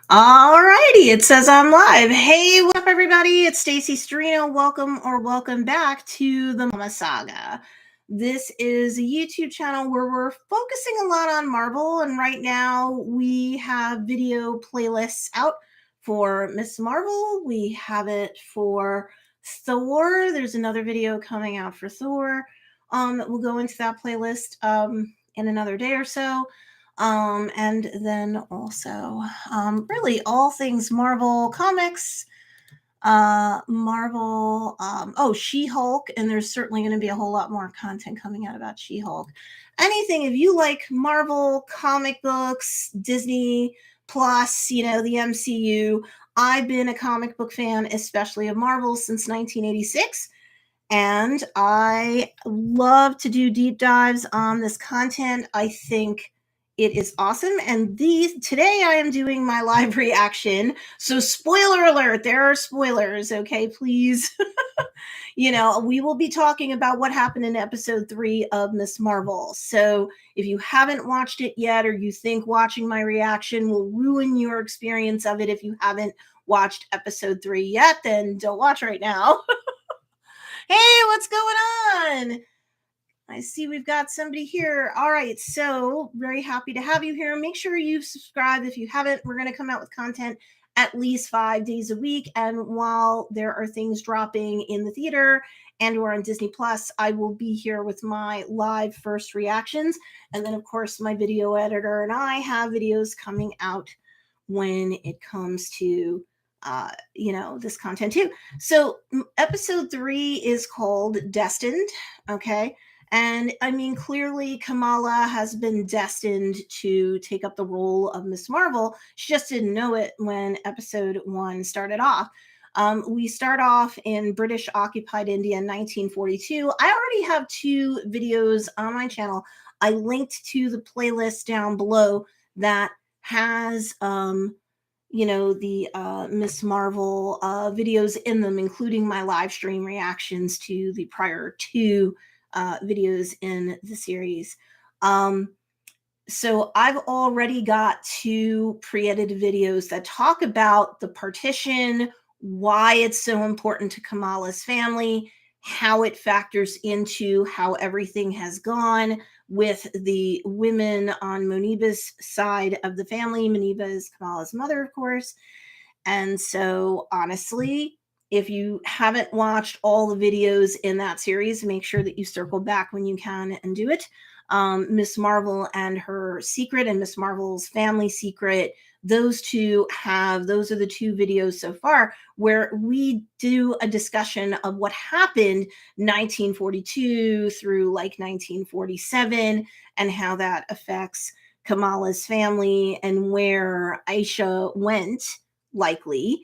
Alrighty, it says I'm live. Hey, what's up, everybody? It's Stacy Storino. Welcome back to the Mama Saga. This is a YouTube channel where we're focusing a lot on Marvel, and right now we have video playlists out for Miss Marvel. We have it for Thor. There's another video coming out for Thor. We'll go into that playlist in another day or so. And then also really all things Marvel comics, Marvel, She-Hulk, and there's certainly going to be a whole lot more content coming out about She-Hulk. Anything, if you like Marvel comic books, Disney Plus, the MCU. I've been a comic book fan, especially of Marvel, since 1986. And I love to do deep dives on this content. I think it is awesome. And today I am doing my live reaction. So spoiler alert, there are spoilers, okay, please. We will be talking about what happened in episode 3 of Miss Marvel. So if you haven't watched it yet, or you think watching my reaction will ruin your experience of it if you haven't watched episode 3 yet, then don't watch right now. Hey, what's going on? I see we've got somebody here. All right, so very happy to have you here. Make sure you subscribe if you haven't. We're going to come out with content at least 5 days a week. And while there are things dropping in the theater and or on Disney Plus, I will be here with my live first reactions. And then, of course, my video editor and I have videos coming out when it comes to this content too. So episode 3 is called Destined. Okay. And I mean, clearly Kamala has been destined to take up the role of Miss Marvel. She just didn't know it when episode 1 started off. We start off in British occupied India in 1942. I already have 2 videos on my channel. I linked to the playlist down below that has the Miss Marvel videos in them, including my live stream reactions to the prior 2 videos in the series. So I've already got 2 pre-edited videos that talk about the partition, why it's so important to Kamala's family, how it factors into how everything has gone with the women on Muneeba's side of the family. Muneeba is Kamala's mother, of course. And so, honestly, if you haven't watched all the videos in that series, make sure that you circle back when you can and do it. Miss Marvel and her secret and Miss Marvel's family secret, those are the 2 videos so far where we do a discussion of what happened 1942 through like 1947 and how that affects Kamala's family and where Aisha went, likely.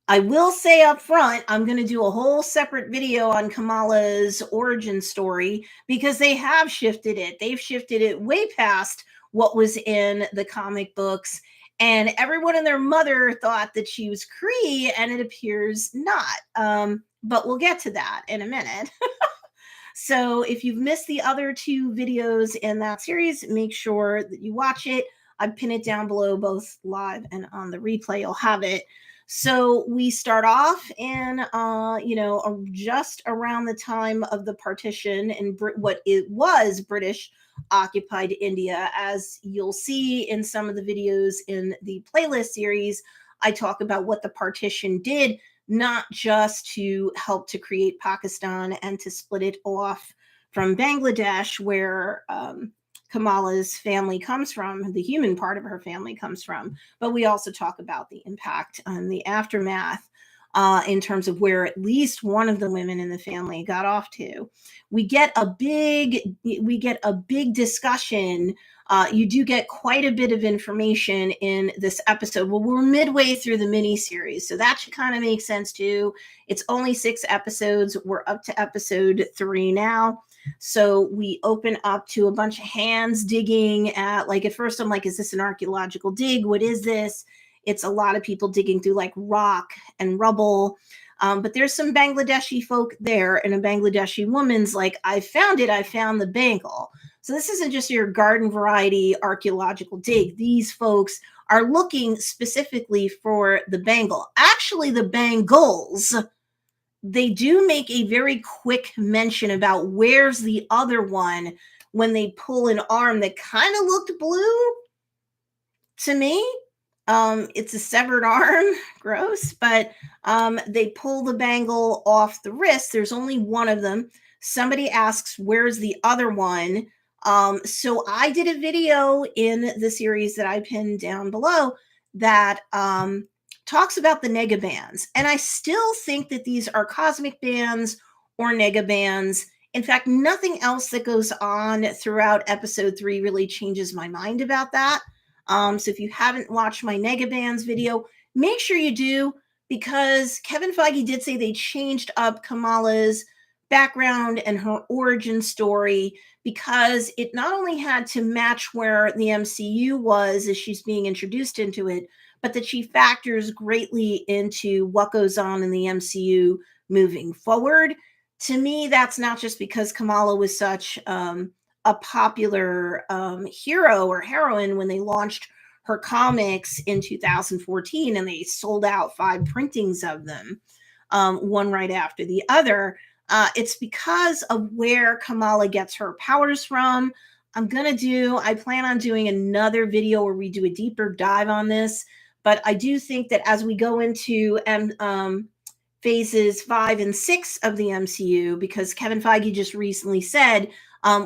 I will say up front, I'm going to do a whole separate video on Kamala's origin story because they have shifted it. They've shifted it way past what was in the comic books. And everyone and their mother thought that she was Kree, and it appears not. But we'll get to that in a minute. So if you've missed the other 2 videos in that series, make sure that you watch it. I pin it down below, both live and on the replay. You'll have it. So we start off in, just around the time of the partition in what it was British occupied India. As you'll see in some of the videos in the playlist series, I talk about what the partition did, not just to help to create Pakistan and to split it off from Bangladesh, where Kamala's family comes from, the human part of her family comes from, but we also talk about the impact and the aftermath in terms of where at least one of the women in the family got off to. We get a big discussion. You do get quite a bit of information in this episode. Well, we're midway through the mini series, so that should kind of make sense too. It's only 6 episodes. We're up to episode 3 now. So we open up to a bunch of hands digging at, like, at first I'm like, is this an archaeological dig? What is this? It's a lot of people digging through like rock and rubble. But there's some Bangladeshi folk there, and a Bangladeshi woman's like, I found the bangle. So this isn't just your garden variety archaeological dig. These folks are looking specifically for the bangle. Actually, the bangles, they do make a very quick mention about where's the other one when they pull an arm that kind of looked blue to me. It's a severed arm, gross, but they pull the bangle off the wrist. There's only one of them. Somebody asks, where's the other one? So I did a video in the series that I pinned down below that talks about the nega bands. And I still think that these are cosmic bands or nega bands. In fact, nothing else that goes on throughout episode 3 really changes my mind about that. So if you haven't watched my nega bands video, make sure you do, because Kevin Feige did say they changed up Kamala's background and her origin story, because it not only had to match where the MCU was as she's being introduced into it, but that she factors greatly into what goes on in the MCU moving forward. To me, that's not just because Kamala was such a popular hero or heroine when they launched her comics in 2014, and they sold out 5 printings of them, one right after the other. It's because of where Kamala gets her powers from. I plan on doing another video where we do a deeper dive on this, but I do think that as we go into phases 5 and 6 of the MCU, because Kevin Feige just recently said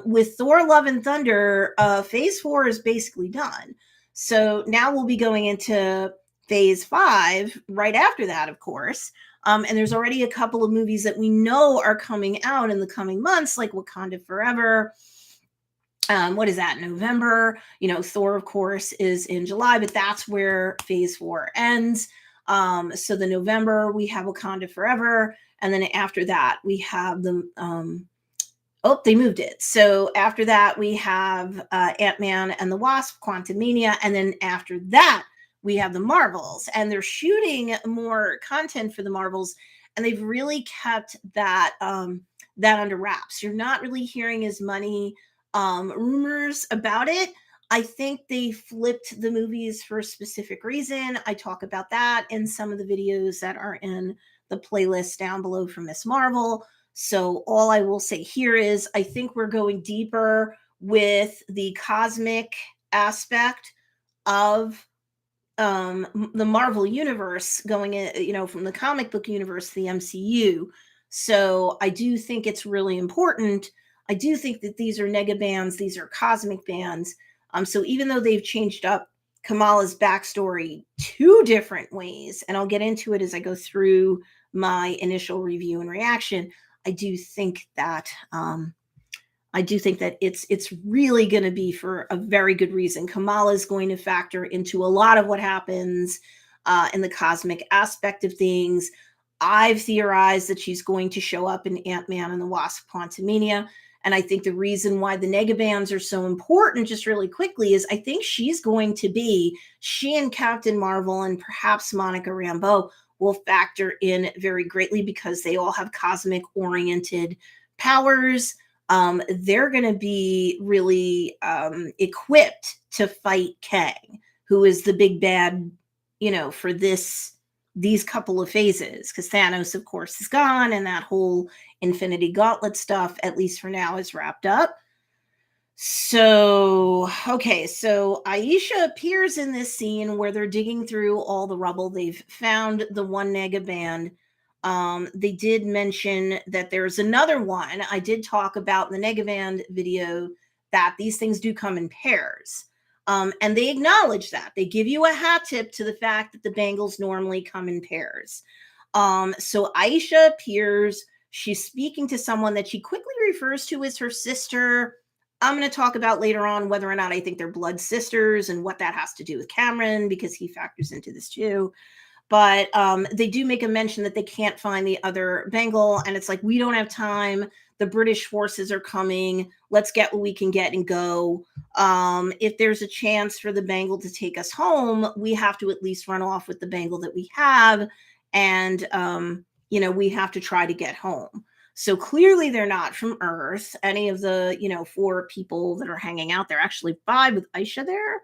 with Thor Love and Thunder, phase 4 is basically done. So now we'll be going into phase 5 right after that, of course. And there's already a couple of movies that we know are coming out in the coming months, like Wakanda Forever. What is that, November? Thor, of course, is in July, but that's where phase 4 ends. So the November, we have Wakanda Forever. And then after that, we have the... they moved it. So after that, we have Ant-Man and the Wasp, Quantumania. And then after that, we have the Marvels. And they're shooting more content for the Marvels. And they've really kept that under wraps. You're not really hearing as many rumors about it. I think they flipped the movies for a specific reason. I talk about that in some of the videos that are in the playlist down below for Miss Marvel. So all I will say here is I think we're going deeper with the cosmic aspect of the Marvel universe, going in, from the comic book universe to the MCU. So I do think it's really important. I do think that these are nega bands. These are cosmic bands. So even though they've changed up Kamala's backstory 2 different ways, and I'll get into it as I go through my initial review and reaction, I do think that it's really going to be for a very good reason. Kamala is going to factor into a lot of what happens in the cosmic aspect of things. I've theorized that she's going to show up in Ant-Man and the Wasp: Quantumania. And I think the reason why the nega bands are so important, just really quickly, is I think she and Captain Marvel and perhaps Monica Rambeau will factor in very greatly, because they all have cosmic oriented powers. They're going to be really equipped to fight Kang, who is the big bad, for these couple of phases, because Thanos, of course, is gone, and that whole Infinity Gauntlet stuff, at least for now, is wrapped up. So Aisha appears in this scene where they're digging through all the rubble. They've found the one nega band. They did mention that there's another one. I did talk about in the nega band video that these things do come in pairs. And they acknowledge that. They give you a hat tip to the fact that the bangles normally come in pairs. So Aisha appears. She's speaking to someone that she quickly refers to as her sister. I'm going to talk about later on whether or not I think they're blood sisters and what that has to do with Kamran, because he factors into this too. But they do make a mention that they can't find the other bangle. And it's like, we don't have time. The British forces are coming. Let's get what we can get and go. If there's a chance for the bangle to take us home, we have to at least run off with the bangle that we have. And, we have to try to get home. So clearly they're not from Earth. Any of the, 4 people that are hanging out there, actually 5 with Aisha there.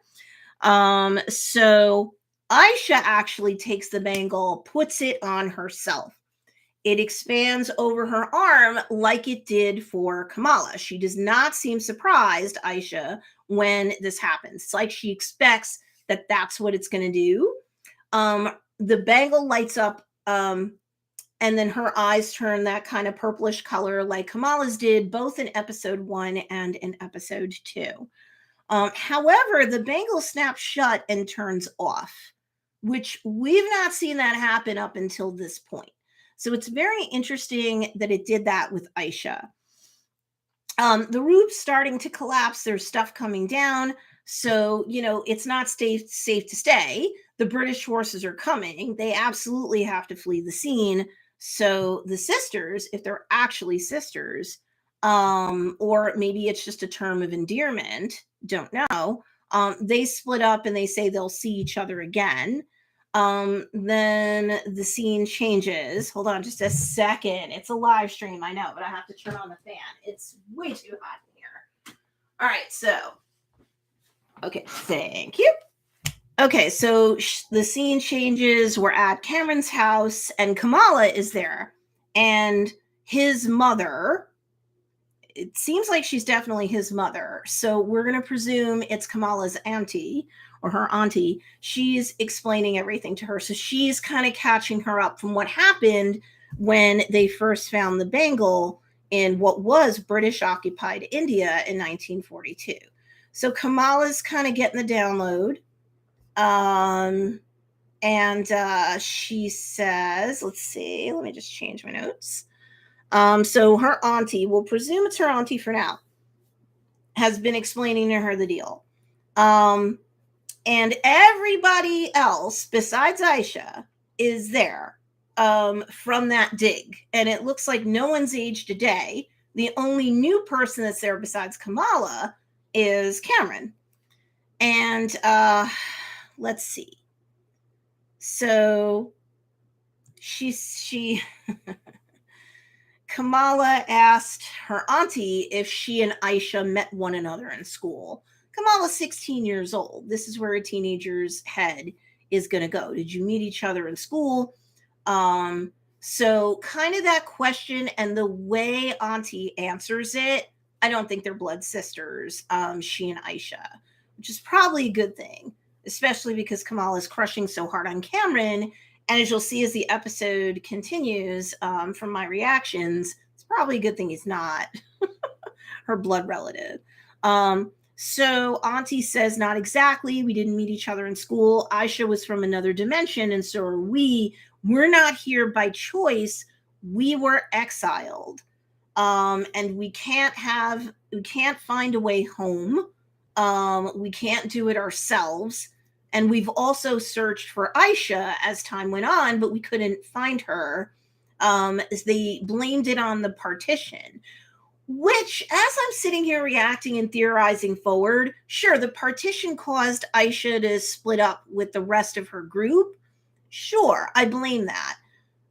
So Aisha actually takes the bangle, puts it on herself. It expands over her arm like it did for Kamala. She does not seem surprised, Aisha, when this happens. It's like she expects that that's what it's going to do. The bangle lights up, and then her eyes turn that kind of purplish color like Kamala's did, both in episode 1 and in episode 2. However, the bangle snaps shut and turns off, which we've not seen that happen up until this point. So it's very interesting that it did that with Aisha. The roof's starting to collapse. There's stuff coming down. So, it's not safe to stay. The British forces are coming. They absolutely have to flee the scene. So the sisters, if they're actually sisters, or maybe it's just a term of endearment, don't know. They split up and they say they'll see each other again. Then the scene changes. Hold on just a second. It's a live stream, I know, but I have to turn on the fan. It's way too hot in here. All right, so, okay, thank you. Okay, so the scene changes. We're at Kamran's house, and Kamala is there. And his mother, it seems like she's definitely his mother. So we're going to presume it's Kamala's auntie or her auntie. She's explaining everything to her. So she's kind of catching her up from what happened when they first found the bangle in what was British occupied India in 1942. So Kamala's kind of getting the download. And she says, let's see, let me just change my notes. So her auntie, we'll presume it's her auntie for now, has been explaining to her the deal. And everybody else besides Aisha is there from that dig. And it looks like no one's aged a day. The only new person that's there besides Kamala is Kamran. And let's see. So she Kamala asked her auntie if she and Aisha met one another in school. Kamala's 16 years old. This is where a teenager's head is going to go. Did you meet each other in school? So kind of that question and the way auntie answers it, I don't think they're blood sisters, she and Aisha, which is probably a good thing, especially because Kamala is crushing so hard on Kamran. And as you'll see as the episode continues, from my reactions, it's probably a good thing he's not her blood relative. So auntie says, not exactly. We didn't meet each other in school. Aisha was from another dimension, and so are we. We're not here by choice. We were exiled. And we can't find a way home. We can't do it ourselves. And we've also searched for Aisha as time went on, but we couldn't find her. As they blamed it on the partition, which, as I'm sitting here reacting and theorizing forward, sure, the partition caused Aisha to split up with the rest of her group. Sure, I blame that.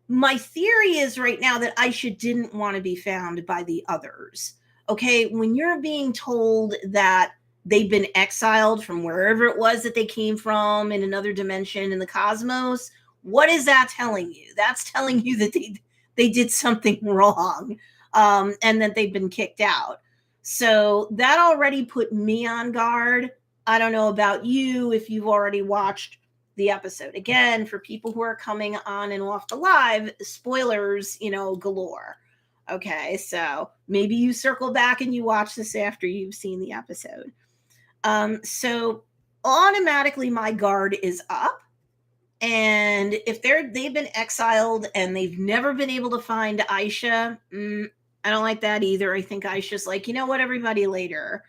My theory is right now that Aisha didn't want to be found by the others. Okay, when you're being told that they've been exiled from wherever it was that they came from in another dimension in the cosmos, what is that telling you? That's telling you that they did something wrong, and that they've been kicked out. So that already put me on guard. I don't know about you if you've already watched the episode. Again, for people who are coming on and off the live, spoilers, galore. Okay, so maybe you circle back and you watch this after you've seen the episode. So automatically my guard is up. And if they've been exiled and they've never been able to find Aisha, I don't like that either. I think Aisha's like, you know what, everybody, later.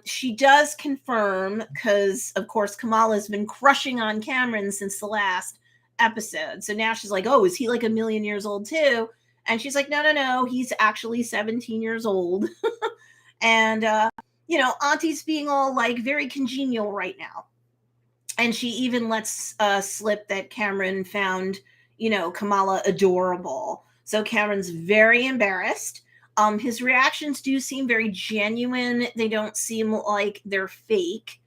She does confirm, because of course Kamala's been crushing on Kamran since the last episode. So now she's like, oh, is he like a million years old too? And she's like, no, he's actually 17 years old. And, Auntie's being all like very congenial right now. And she even lets slip that Kamran found, Kamala adorable. So Kamran's very embarrassed. His reactions do seem very genuine. They don't seem like they're fake.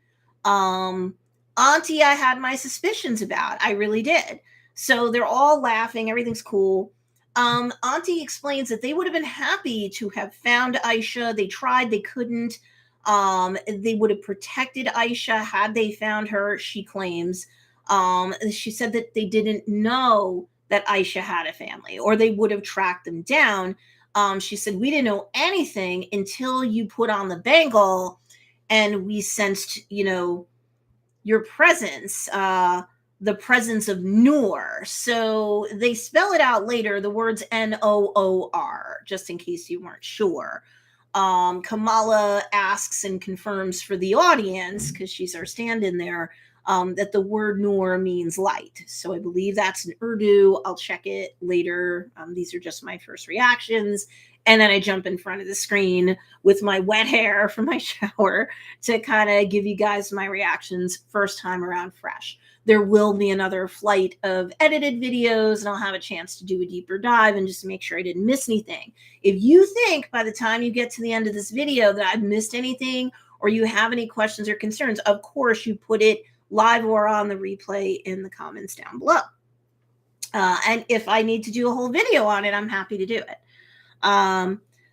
Um, Auntie, I had my suspicions about. I really did. So they're all laughing. Everything's cool. Auntie explains that they would have been happy to have found Aisha. They tried, they couldn't. They would have protected Aisha had they found her, she claims. She said that they didn't know that Aisha had a family or they would have tracked them down. She said, we didn't know anything until you put on the bangle and we sensed, your presence, the presence of Noor. So they spell it out later, the words Noor, just in case you weren't sure. Kamala asks and confirms for the audience, because she's our stand-in there, that the word Noor means light. So I believe that's in Urdu. I'll check it later. These are just my first reactions. And then I jump in front of the screen with my wet hair from my shower to kind of give you guys my reactions first time around fresh. There will be another flight of edited videos, and I'll have a chance to do a deeper dive and just to make sure I didn't miss anything. If you think by the time you get to the end of this video that I've missed anything or you have any questions or concerns, of course, you put it live or on the replay in the comments down below. And if I need to do a whole video on it, I'm happy to do it.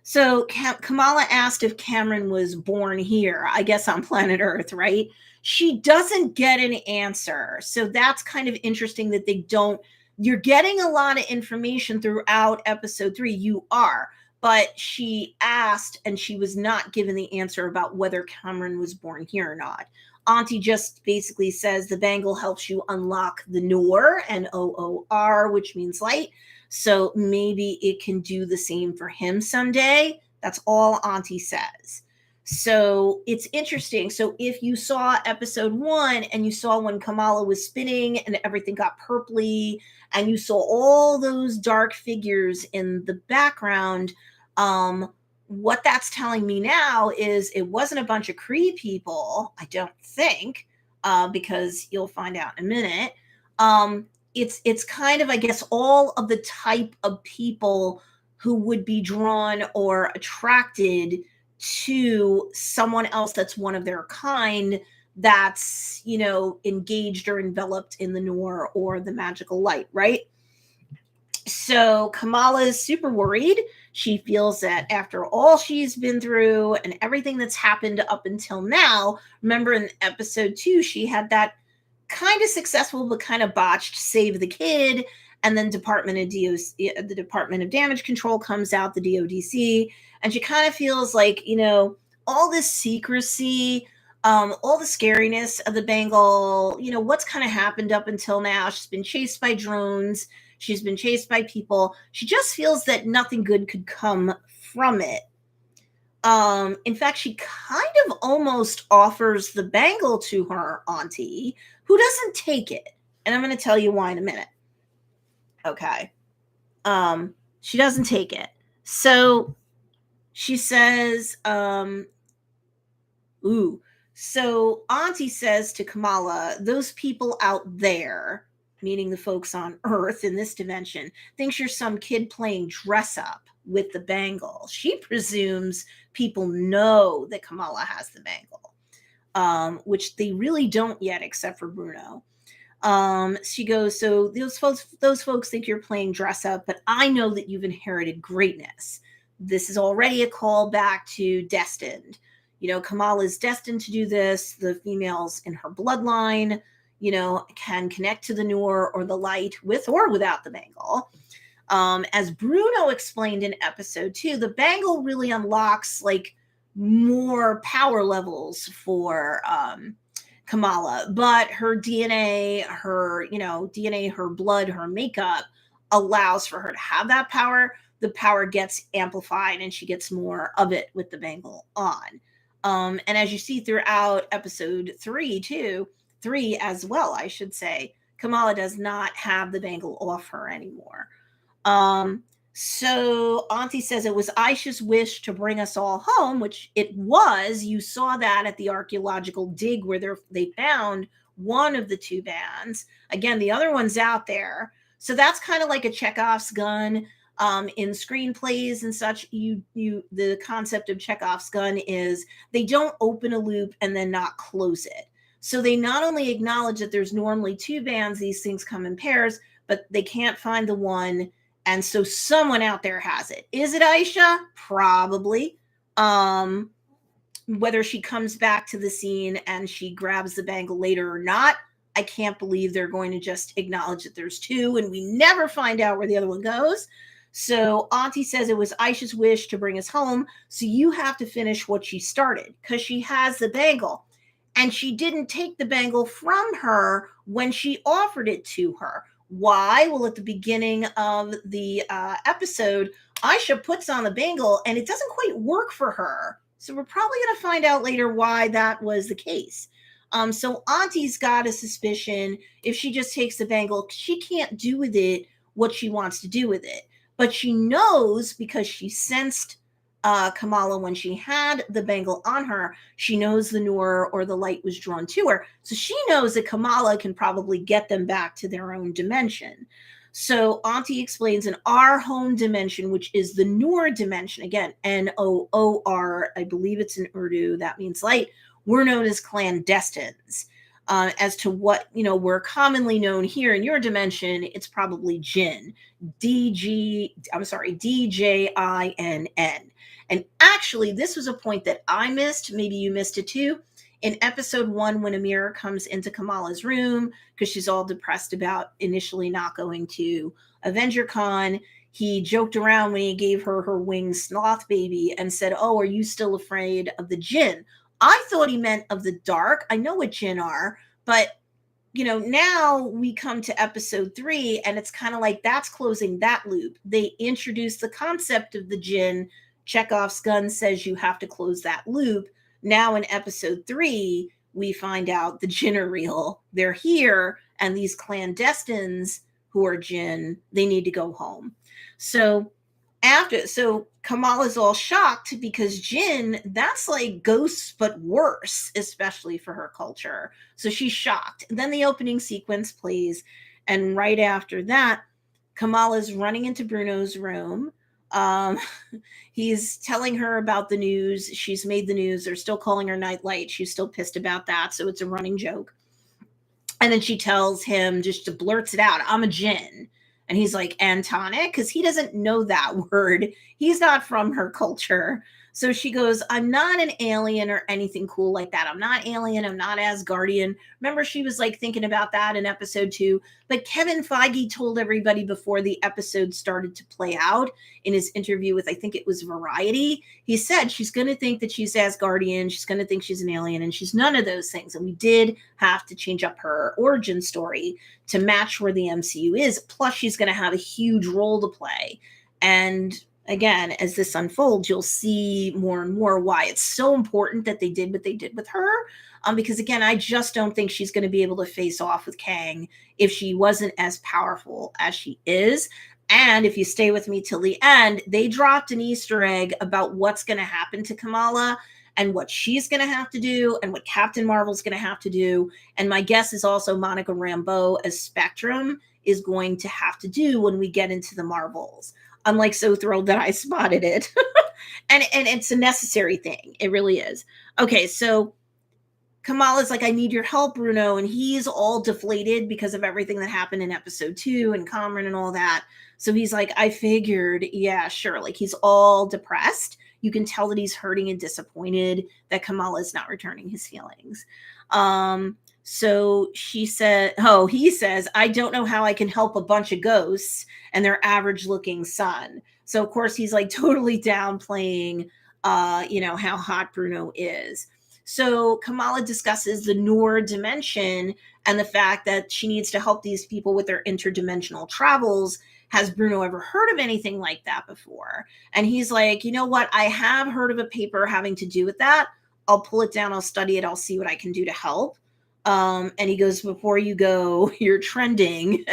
So Kamala asked if Kamran was born here, I guess on planet Earth, right? She doesn't get an answer. So that's kind of interesting that they don't. You're getting a lot of information throughout episode 3. You are. But she asked and she was not given the answer about whether Kamran was born here or not. Auntie just basically says the bangle helps you unlock the Noor, Noor, which means light. So maybe it can do the same for him someday. That's all Auntie says. So it's interesting. So if you saw episode 1 and you saw when Kamala was spinning and everything got purpley and you saw all those dark figures in the background, what that's telling me now is it wasn't a bunch of Kree people, I don't think, because you'll find out in a minute. It's kind of, I guess, all of the type of people who would be drawn or attracted to someone else that's one of their kind, that's, engaged or enveloped in the Noor or the magical light, right? So Kamala is super worried. She feels that after all she's been through and everything that's happened up until now, remember in episode 2, she had that kind of successful but kind of botched save the kid, and then the Department of Damage Control comes out, the DODC, and she kind of feels like, all this secrecy, all the scariness of the bangle, what's kind of happened up until now. She's been chased by drones. She's been chased by people. She just feels that nothing good could come from it. In fact, she kind of almost offers the bangle to her auntie, who doesn't take it. And I'm going to tell you why in a minute. Okay. She doesn't take it. So she says, so auntie says to Kamala, those people out there, meaning the folks on Earth in this dimension, thinks you're some kid playing dress up with the bangle. She presumes people know that Kamala has the bangle, which they really don't yet, except for Bruno. She goes, so those folks think you're playing dress up, but I know that you've inherited greatness. This is already a call back to Destined. Kamala is destined to do this. The females in her bloodline, can connect to the Noor or the light with or without the bangle. As Bruno explained in episode 2, the bangle really unlocks like more power levels for Kamala, but her DNA, her blood, her makeup allows for her to have that power. The power gets amplified and she gets more of it with the bangle on. And as you see throughout episode 3 as well, I should say, Kamala does not have the bangle off her anymore. So Auntie says it was Aisha's wish to bring us all home, which it was. You saw that at the archaeological dig where they found one of the 2 bands. Again, the other one's out there. So that's kind of like a Chekhov's gun. In screenplays and such, the concept of Chekhov's gun is they don't open a loop and then not close it. So they not only acknowledge that there's normally two bands, these things come in pairs, but they can't find the one. And so someone out there has it. Is it Aisha? Probably. Whether she comes back to the scene and she grabs the bangle later or not, I can't believe they're going to just acknowledge that there's two and we never find out where the other one goes. So Auntie says it was Aisha's wish to bring us home, so you have to finish what she started because she has the bangle. And she didn't take the bangle from her when she offered it to her. Why? Well, at the beginning of the episode, Aisha puts on the bangle and it doesn't quite work for her. So we're probably going to find out later why that was the case. So Auntie's got a suspicion if she just takes the bangle, she can't do with it what she wants to do with it. But she knows because she sensed Kamala when she had the bangle on her, she knows the Noor or the light was drawn to her. So she knows that Kamala can probably get them back to their own dimension. So Auntie explains in our home dimension, which is the Noor dimension, again, Noor, I believe it's in Urdu, that means light, we're known as clandestines. As to what, we're commonly known here in your dimension, it's probably Djinn, Djinn. And actually, this was a point that I missed. Maybe you missed it too. In episode 1, when Amira comes into Kamala's room because she's all depressed about initially not going to Avenger Con, he joked around when he gave her her winged sloth baby and said, "Oh, are you still afraid of the Djinn?" I thought he meant of the dark. I know what Djinn are, but now we come to episode 3 and it's kind of like that's closing that loop. They introduced the concept of the Djinn. Chekhov's gun says you have to close that loop. Now in episode 3, we find out the Djinn are real. They're here, and these clandestines who are Djinn, they need to go home. So Kamala's all shocked because Djinn, that's like ghosts, but worse, especially for her culture. So she's shocked. And then the opening sequence plays, and right after that, Kamala's running into Bruno's room. He's telling her about the news. She's made the news. They're still calling her Nightlight. She's still pissed about that. So it's a running joke. And then she tells him, just to blurts it out, "I'm a Djinn." And he's like, "Antonic?" Because he doesn't know that word. He's not from her culture. So she goes, "I'm not an alien or anything cool like that. I'm not alien. I'm not Asgardian." Remember, she was like thinking about that in episode 2. But Kevin Feige told everybody before the episode started to play out in his interview with, I think it was Variety, he said she's going to think that she's Asgardian. She's going to think she's an alien, and she's none of those things. And we did have to change up her origin story to match where the MCU is. Plus, she's going to have a huge role to play. And again, as this unfolds, you'll see more and more why it's so important that they did what they did with her. Because again, I just don't think she's going to be able to face off with Kang if she wasn't as powerful as she is. And if you stay with me till the end, they dropped an Easter egg about what's going to happen to Kamala and what she's going to have to do and what Captain Marvel's going to have to do. And my guess is also Monica Rambeau as Spectrum is going to have to do when we get into the Marvels. I'm like so thrilled that I spotted it. and it's a necessary thing. It really is. Okay, so Kamala's like, "I need your help, Bruno." And he's all deflated because of everything that happened in episode 2 and Kamran and all that. So he's like, "I figured, yeah, sure." Like he's all depressed. You can tell that he's hurting and disappointed that Kamala's not returning his feelings. So he says, "I don't know how I can help a bunch of ghosts and their average looking son." So of course he's like totally downplaying, how hot Bruno is. So Kamala discusses the Noor dimension and the fact that she needs to help these people with their interdimensional travels. Has Bruno ever heard of anything like that before? And he's like, "You know what? I have heard of a paper having to do with that. I'll pull it down. I'll study it. I'll see what I can do to help." And he goes, "Before you go, you're trending."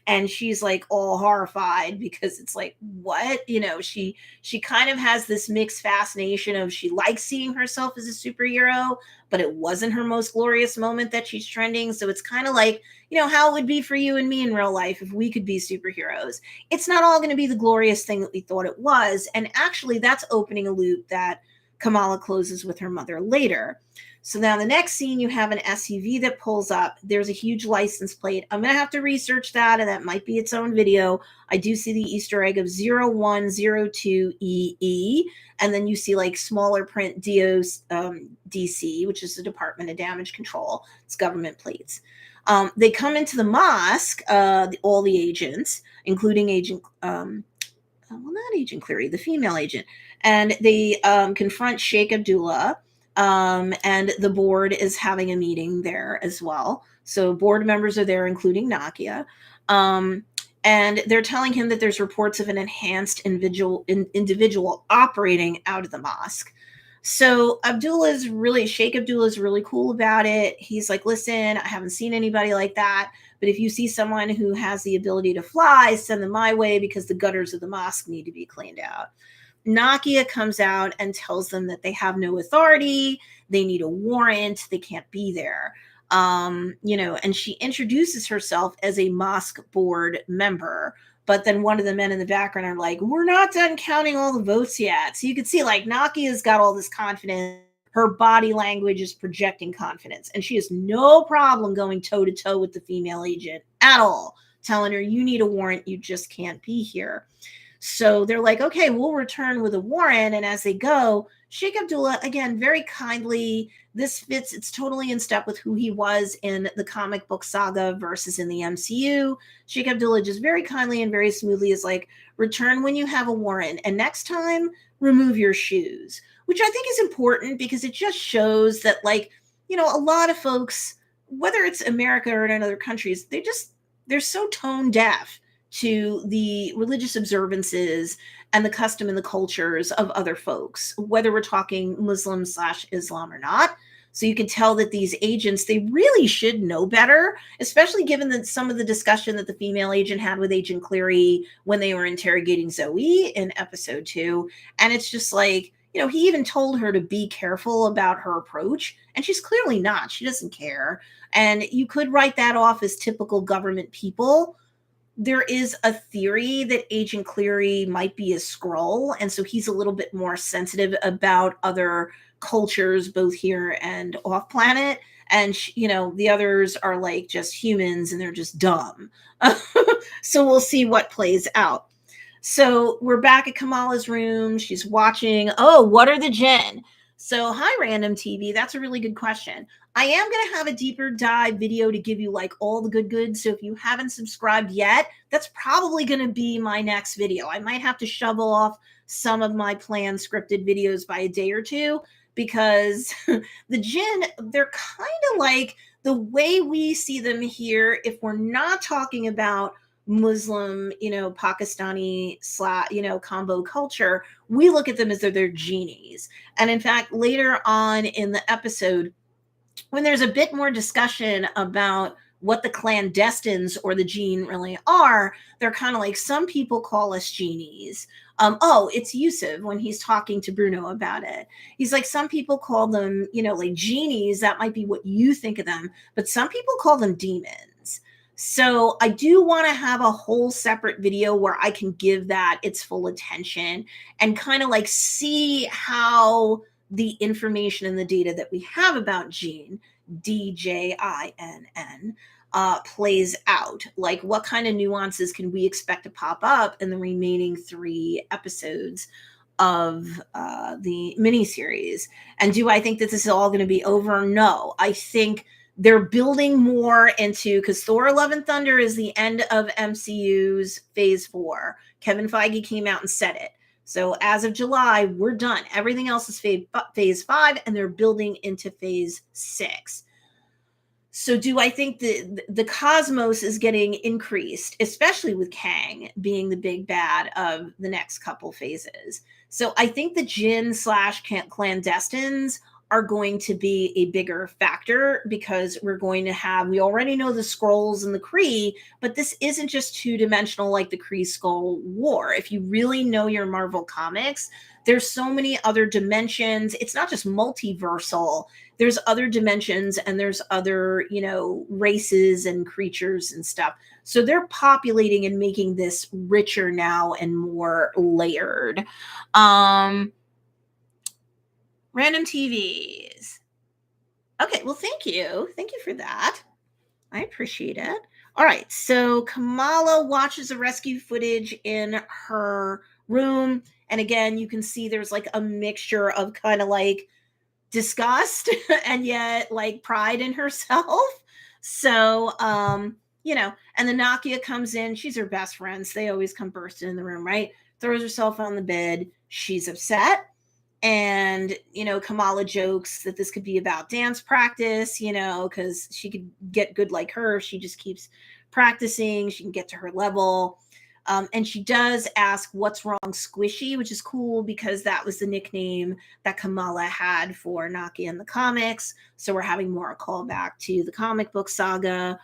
And she's like all horrified because it's like, what? She kind of has this mixed fascination of she likes seeing herself as a superhero, but it wasn't her most glorious moment that she's trending. So it's kind of like, how it would be for you and me in real life if we could be superheroes. It's not all going to be the glorious thing that we thought it was. And actually, that's opening a loop that Kamala closes with her mother later. So now the next scene, you have an SUV that pulls up. There's a huge license plate. I'm going to have to research that, and that might be its own video. I do see the Easter egg of 0102EE, and then you see like smaller print DC, which is the Department of Damage Control. It's government plates. They come into the mosque, all the agents, including Agent, well, not Agent Cleary, the female agent, and they confront Sheikh Abdullah. And the board is having a meeting there as well. So board members are there, including Nakia. And they're telling him that there's reports of an enhanced individual operating out of the mosque. So Sheikh Abdullah is really cool about it. He's like, listen, I haven't seen anybody like that. But if you see someone who has the ability to fly, send them my way because the gutters of the mosque need to be cleaned out. Nakia comes out and tells them that they have no authority. They need a warrant. They can't be there. And she introduces herself as a mosque board member. But then one of the men in the background are like, we're not done counting all the votes yet. So you can see like Nakia's got all this confidence. Her body language is projecting confidence. And she has no problem going toe to toe with the female agent at all, telling her, you need a warrant. You just can't be here. So they're like, okay, we'll return with a warrant. And as they go, Sheikh Abdullah, again, very kindly, it's totally in step with who he was in the comic book saga versus in the MCU. Sheikh Abdullah just very kindly and very smoothly is like, return when you have a warrant. And next time, remove your shoes, which I think is important because it just shows that, like, a lot of folks, whether it's America or in other countries, they're so tone deaf to the religious observances and the custom and the cultures of other folks, whether we're talking Muslim/Islam or not. So you can tell that these agents, they really should know better, especially given that some of the discussion that the female agent had with Agent Cleary when they were interrogating Zoe in episode 2. And it's just like, he even told her to be careful about her approach. And she's clearly not. She doesn't care. And you could write that off as typical government people. There is a theory that Agent Cleary might be a Skrull, and so he's a little bit more sensitive about other cultures, both here and off planet. And the others are like just humans, and they're just dumb. So we'll see what plays out. So we're back at Kamala's room. She's watching. Oh, what are the Djinn? So hi, Random TV. That's a really good question. I am going to have a deeper dive video to give you like all the good goods. So if you haven't subscribed yet, that's probably going to be my next video. I might have to shovel off some of my planned scripted videos by a day or two because the Djinn, they're kind of like the way we see them here. If we're not talking about Muslim, Pakistani, combo culture, we look at them as though they're genies. And in fact, later on in the episode, when there's a bit more discussion about what the clandestines or the Djinn really are, they're kind of like, some people call us genies. It's Yusuf when he's talking to Bruno about it. He's like, some people call them, like genies. That might be what you think of them, but some people call them demons. So I do want to have a whole separate video where I can give that its full attention and kind of like see how the information and the data that we have about Djinn, DJINN, plays out. Like, what kind of nuances can we expect to pop up in the remaining 3 episodes of the miniseries? And do I think that this is all going to be over? No. I think they're building more into, because Thor: Love and Thunder is the end of MCU's Phase 4. Kevin Feige came out and said it. So as of July, we're done. Everything else is phase 5, and they're building into phase 6. So do I think the cosmos is getting increased, especially with Kang being the big bad of the next couple phases? So I think the Djinn/clandestines are going to be a bigger factor because we already know the Skrulls and the Kree, but this isn't just two-dimensional like the Kree-Skrull War. If you really know your Marvel comics, there's so many other dimensions. It's not just multiversal. There's other dimensions and there's other, races and creatures and stuff. So they're populating and making this richer now and more layered. Random TVs. Okay, well, thank you. Thank you for that. I appreciate it. All right, so Kamala watches the rescue footage in her room, and again, you can see there's like a mixture of kind of like disgust and yet like pride in herself. So, and then Nakia comes in. She's her best friends. They always come bursting in the room, right? Throws herself on the bed. She's upset. And, Kamala jokes that this could be about dance practice, because she could get good like her if she just keeps practicing. She can get to her level. And she does ask what's wrong, Squishy, which is cool because that was the nickname that Kamala had for Naki in the comics. So we're having more a callback to the comic book saga.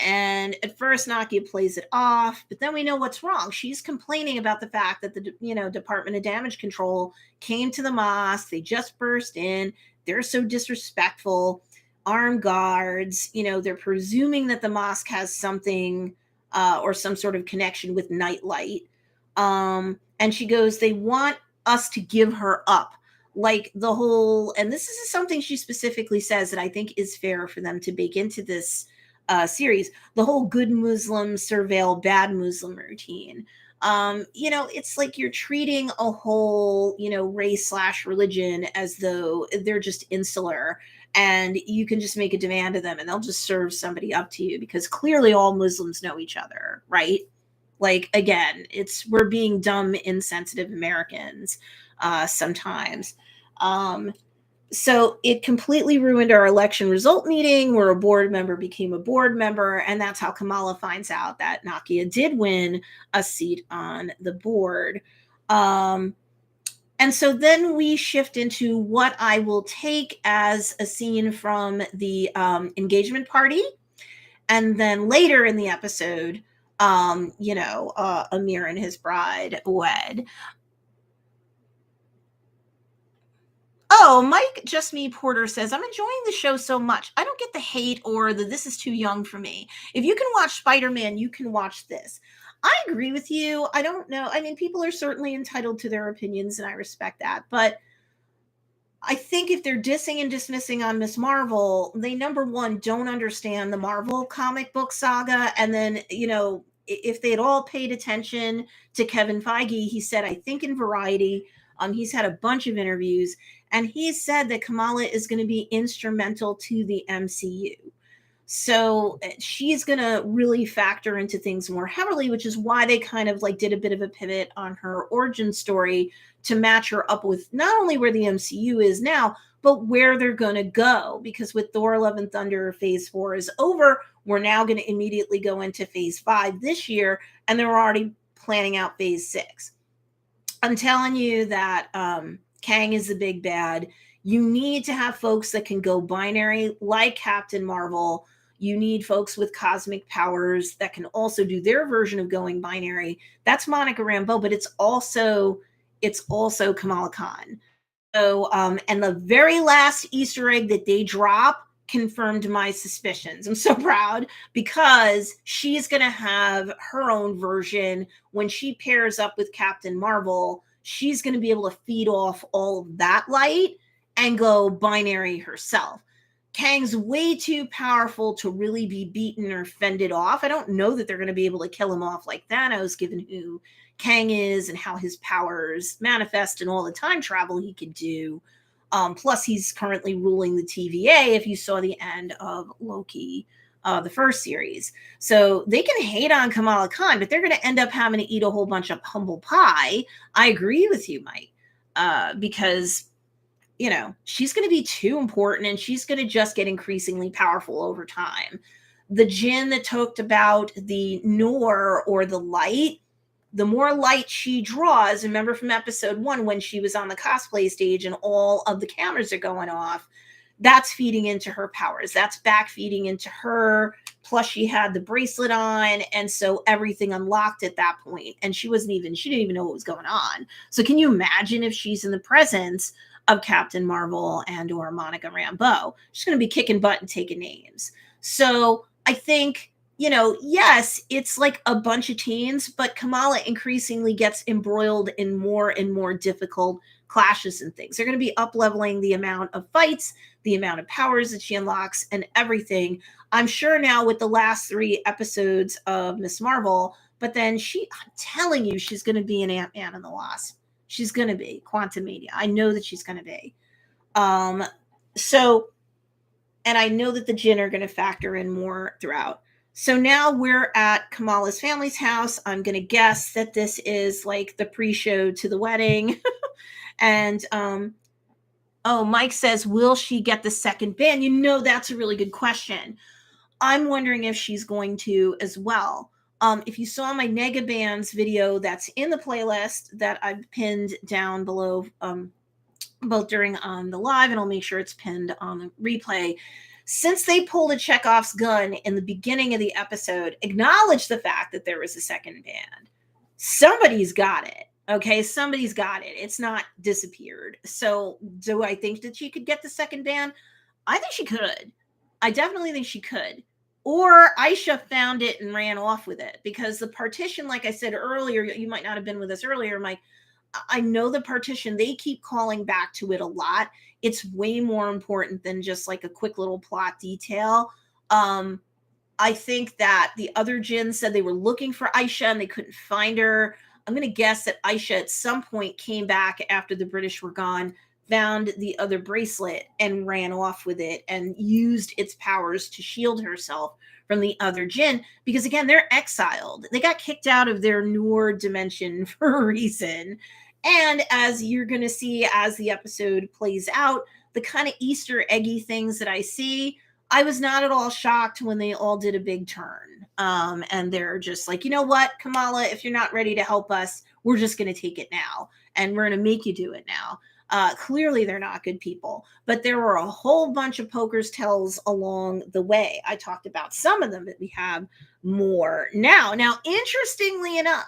And at first, Nakia plays it off, but then we know what's wrong. She's complaining about the fact that the Department of Damage Control came to the mosque. They just burst in. They're so disrespectful. Armed guards. They're presuming that the mosque has something or some sort of connection with Nightlight. And she goes, they want us to give her up. Like the whole, and this is something she specifically says that I think is fair for them to bake into this series, the whole good Muslim surveil bad Muslim routine. It's like you're treating a whole, race slash religion as though they're just insular and you can just make a demand of them and they'll just serve somebody up to you because clearly all Muslims know each other, right? Like, again, we're being dumb, insensitive Americans sometimes. Um, so it completely ruined our election result meeting where a board member became a board member. And that's how Kamala finds out that Nakia did win a seat on the board. And so then we shift into what I will take as a scene from the engagement party. And then later in the episode, Amir and his bride wed. Oh, Mike Just Me Porter says, I'm enjoying the show so much. I don't get the hate or the this is too young for me. If you can watch Spider-Man, you can watch this. I agree with you. I don't know. I mean, people are certainly entitled to their opinions, and I respect that. But I think if they're dissing and dismissing on Miss Marvel, they number one don't understand the Marvel comic book saga. And then, if they had all paid attention to Kevin Feige, he said, I think in Variety, he's had a bunch of interviews, and he said that Kamala is going to be instrumental to the MCU. So she's going to really factor into things more heavily, which is why they kind of like did a bit of a pivot on her origin story to match her up with not only where the MCU is now, but where they're going to go. Because with Thor Love and Thunder, phase 4 is over. We're now going to immediately go into phase 5 this year, and they're already planning out phase 6. I'm telling you that Kang is the big bad. You need to have folks that can go binary like Captain Marvel. You need folks with cosmic powers that can also do their version of going binary. That's Monica Rambeau, but it's also Kamala Khan. So, and the very last Easter egg that they drop confirmed my suspicions. I'm so proud because she's going to have her own version when she pairs up with Captain Marvel. She's going to be able to feed off all of that light and go binary herself. Kang's way too powerful to really be beaten or fended off. I don't know that they're going to be able to kill him off like Thanos, given who Kang is and how his powers manifest and all the time travel he could do. Plus, he's currently ruling the TVA if you saw the end of Loki, the first series. So they can hate on Kamala Khan, but they're going to end up having to eat a whole bunch of humble pie. I agree with you, Mike, because she's going to be too important and she's going to just get increasingly powerful over time. The Djinn that talked about the Noor or the light, the more light she draws, remember from episode 1 when she was on the cosplay stage and all of the cameras are going off, that's feeding into her powers. That's back feeding into her. Plus she had the bracelet on. And so everything unlocked at that point. And she didn't even know what was going on. So can you imagine if she's in the presence of Captain Marvel and or Monica Rambeau? She's going to be kicking butt and taking names. So I think, yes, it's like a bunch of teens, but Kamala increasingly gets embroiled in more and more difficult clashes and things. They're going to be up-leveling the amount of fights, the amount of powers that she unlocks, and everything. I'm sure now with the last 3 episodes of Miss Marvel, but then I'm telling you, she's going to be an Ant-Man and the Wasp. She's going to be Quantumania. I know that she's going to be. So, and I know that the Djinn are going to factor in more throughout. So now we're at Kamala's family's house. I'm going to guess that this is like the pre-show to the wedding. And, Mike says, will she get the second band? You know, that's a really good question. I'm wondering if she's going to as well. If you saw my Nega Bands video that's in the playlist that I've pinned down below, both during the live, and I'll make sure it's pinned on the replay. Since they pulled a Chekhov's gun in the beginning of the episode, acknowledge the fact that there was a second band. Somebody's got it. Okay, somebody's got it. It's not disappeared. So do I think that she could get the second band? I think she could. I definitely think she could. Or Aisha found it and ran off with it, because the partition, like I said earlier, you might not have been with us earlier, Mike. I know the partition, they keep calling back to it a lot. It's way more important than just like a quick little plot detail. I think that the other Djinn said they were looking for Aisha and they couldn't find her. I'm going to guess that Aisha at some point came back after the British were gone, found the other bracelet and ran off with it and used its powers to shield herself from the other Djinn, because again, they're exiled. They got kicked out of their Noor dimension for a reason. And as you're going to see as the episode plays out, the kind of Easter eggy things that I see, I was not at all shocked when they all did a big turn. And they're just like, you know what, Kamala, if you're not ready to help us, we're just going to take it now. And we're going to make you do it now. Clearly, they're not good people. But there were a whole bunch of poker's tells along the way. I talked about some of them, but we have more now. Now, interestingly enough,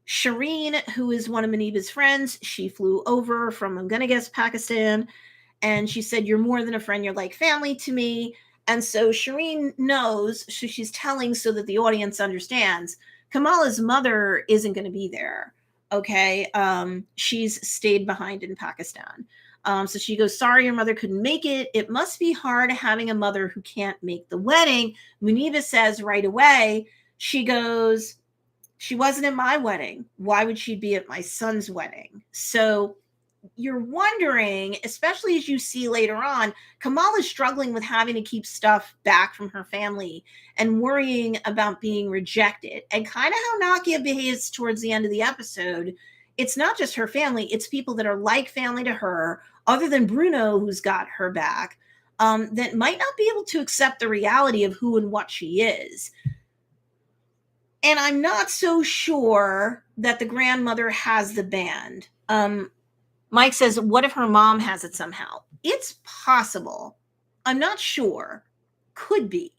Shireen, who is one of Muneeba's friends, she flew over from, I'm going to guess, Pakistan. And she said, you're more than a friend. You're like family to me. And so Shireen knows, so she's telling so that the audience understands, Kamala's mother isn't going to be there. Okay. She's stayed behind in Pakistan. So she goes, sorry, your mother couldn't make it. It must be hard having a mother who can't make the wedding. Muneeba says right away, she goes, she wasn't at my wedding. Why would she be at my son's wedding? So you're wondering, especially as you see later on, Kamala's struggling with having to keep stuff back from her family and worrying about being rejected. And kind of how Nakia behaves towards the end of the episode, it's not just her family, it's people that are like family to her, other than Bruno, who's got her back, that might not be able to accept the reality of who and what she is. And I'm not so sure that the grandmother has the band. Mike says, what if her mom has it somehow? It's possible. I'm not sure. Could be.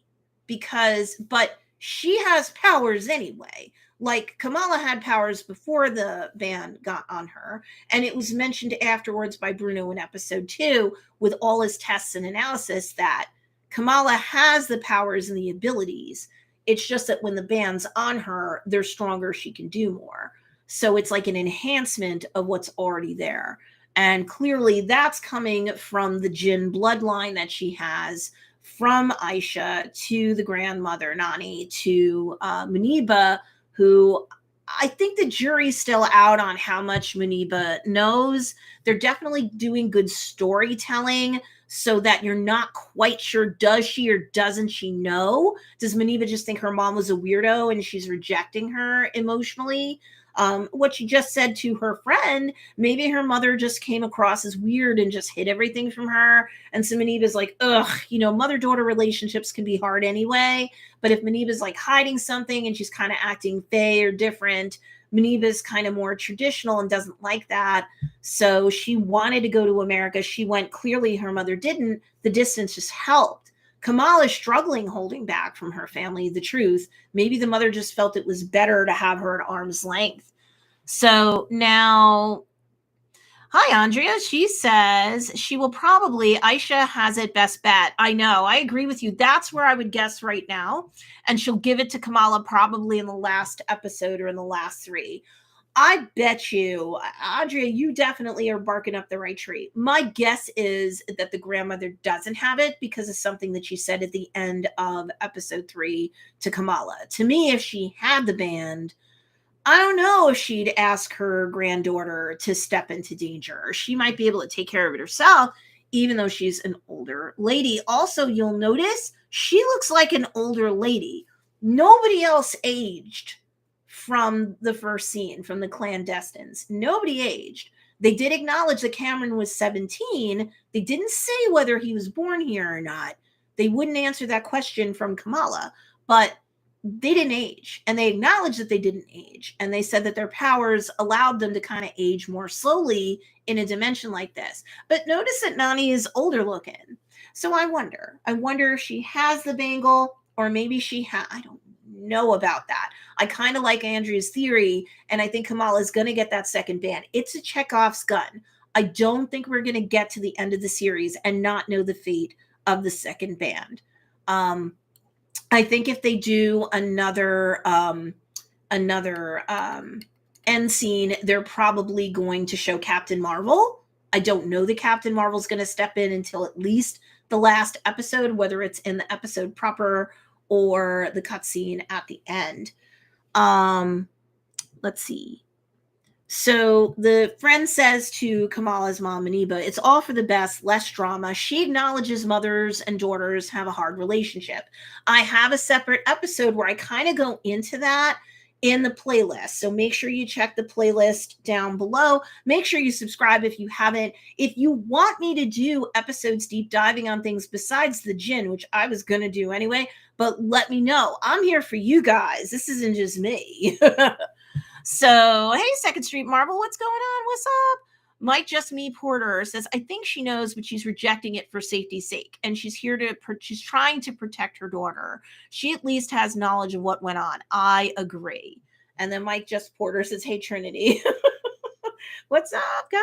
But she has powers anyway. Like Kamala had powers before the ban got on her. And it was mentioned afterwards by Bruno in episode 2 with all his tests and analysis that Kamala has the powers and the abilities. It's just that when the ban's on her, they're stronger, she can do more. So it's like an enhancement of what's already there. And clearly that's coming from the Djinn bloodline that she has, from Aisha to the grandmother, Nani, to Muneeba, who I think the jury's still out on how much Muneeba knows. They're definitely doing good storytelling so that you're not quite sure, does she or doesn't she know? Does Muneeba just think her mom was a weirdo and she's rejecting her emotionally? What she just said to her friend, maybe her mother just came across as weird and just hid everything from her. And so Muneeba's like, ugh, mother-daughter relationships can be hard anyway. But if Muneeba's like hiding something and she's kind of acting fey or different, Muneeba's kind of more traditional and doesn't like that. So she wanted to go to America. She went, clearly her mother didn't. The distance just helped. Kamala's struggling holding back from her family the truth. Maybe the mother just felt it was better to have her at arm's length. So now, hi, Andrea. She says she will probably, Aisha has it best bet. I know. I agree with you. That's where I would guess right now. And she'll give it to Kamala probably in the last episode or in the last 3. I bet you, Andrea, you definitely are barking up the right tree. My guess is that the grandmother doesn't have it because of something that she said at the end of episode 3 to Kamala. To me, if she had the band, I don't know if she'd ask her granddaughter to step into danger. She might be able to take care of it herself, even though she's an older lady. Also, you'll notice she looks like an older lady. Nobody else aged from the first scene, from the clandestines. Nobody aged. They did acknowledge that Kamran was 17. They didn't say whether he was born here or not. They wouldn't answer that question from Kamala, but they didn't age, and they acknowledged that they didn't age, and they said that their powers allowed them to kind of age more slowly in a dimension like this. But notice that Nani is older looking, so I wonder if she has the bangle, or maybe I don't know about that. I kind of like Andrea's theory, and I think Kamala is going to get that second band. It's a Chekhov's gun. I don't think we're going to get to the end of the series and not know the fate of the second band. I think if they do another end scene, they're probably going to show Captain Marvel. I don't know that Captain Marvel's going to step in until at least the last episode, whether it's in the episode proper or the cutscene at the end. Let's see. So the friend says to Kamala's mom, Muneeba, it's all for the best, less drama. She acknowledges mothers and daughters have a hard relationship. I have a separate episode where I kind of go into that in the playlist. So make sure you check the playlist down below. Make sure you subscribe if you haven't. If you want me to do episodes deep diving on things besides the Djinn, which I was going to do anyway, but let me know. I'm here for you guys. This isn't just me. So, hey, Second Street Marvel, what's going on? What's up? Mike Just Me Porter says, I think she knows, but she's rejecting it for safety's sake. And she's she's trying to protect her daughter. She at least has knowledge of what went on. I agree. And then Mike Just Porter says, hey, Trinity. What's up, guys?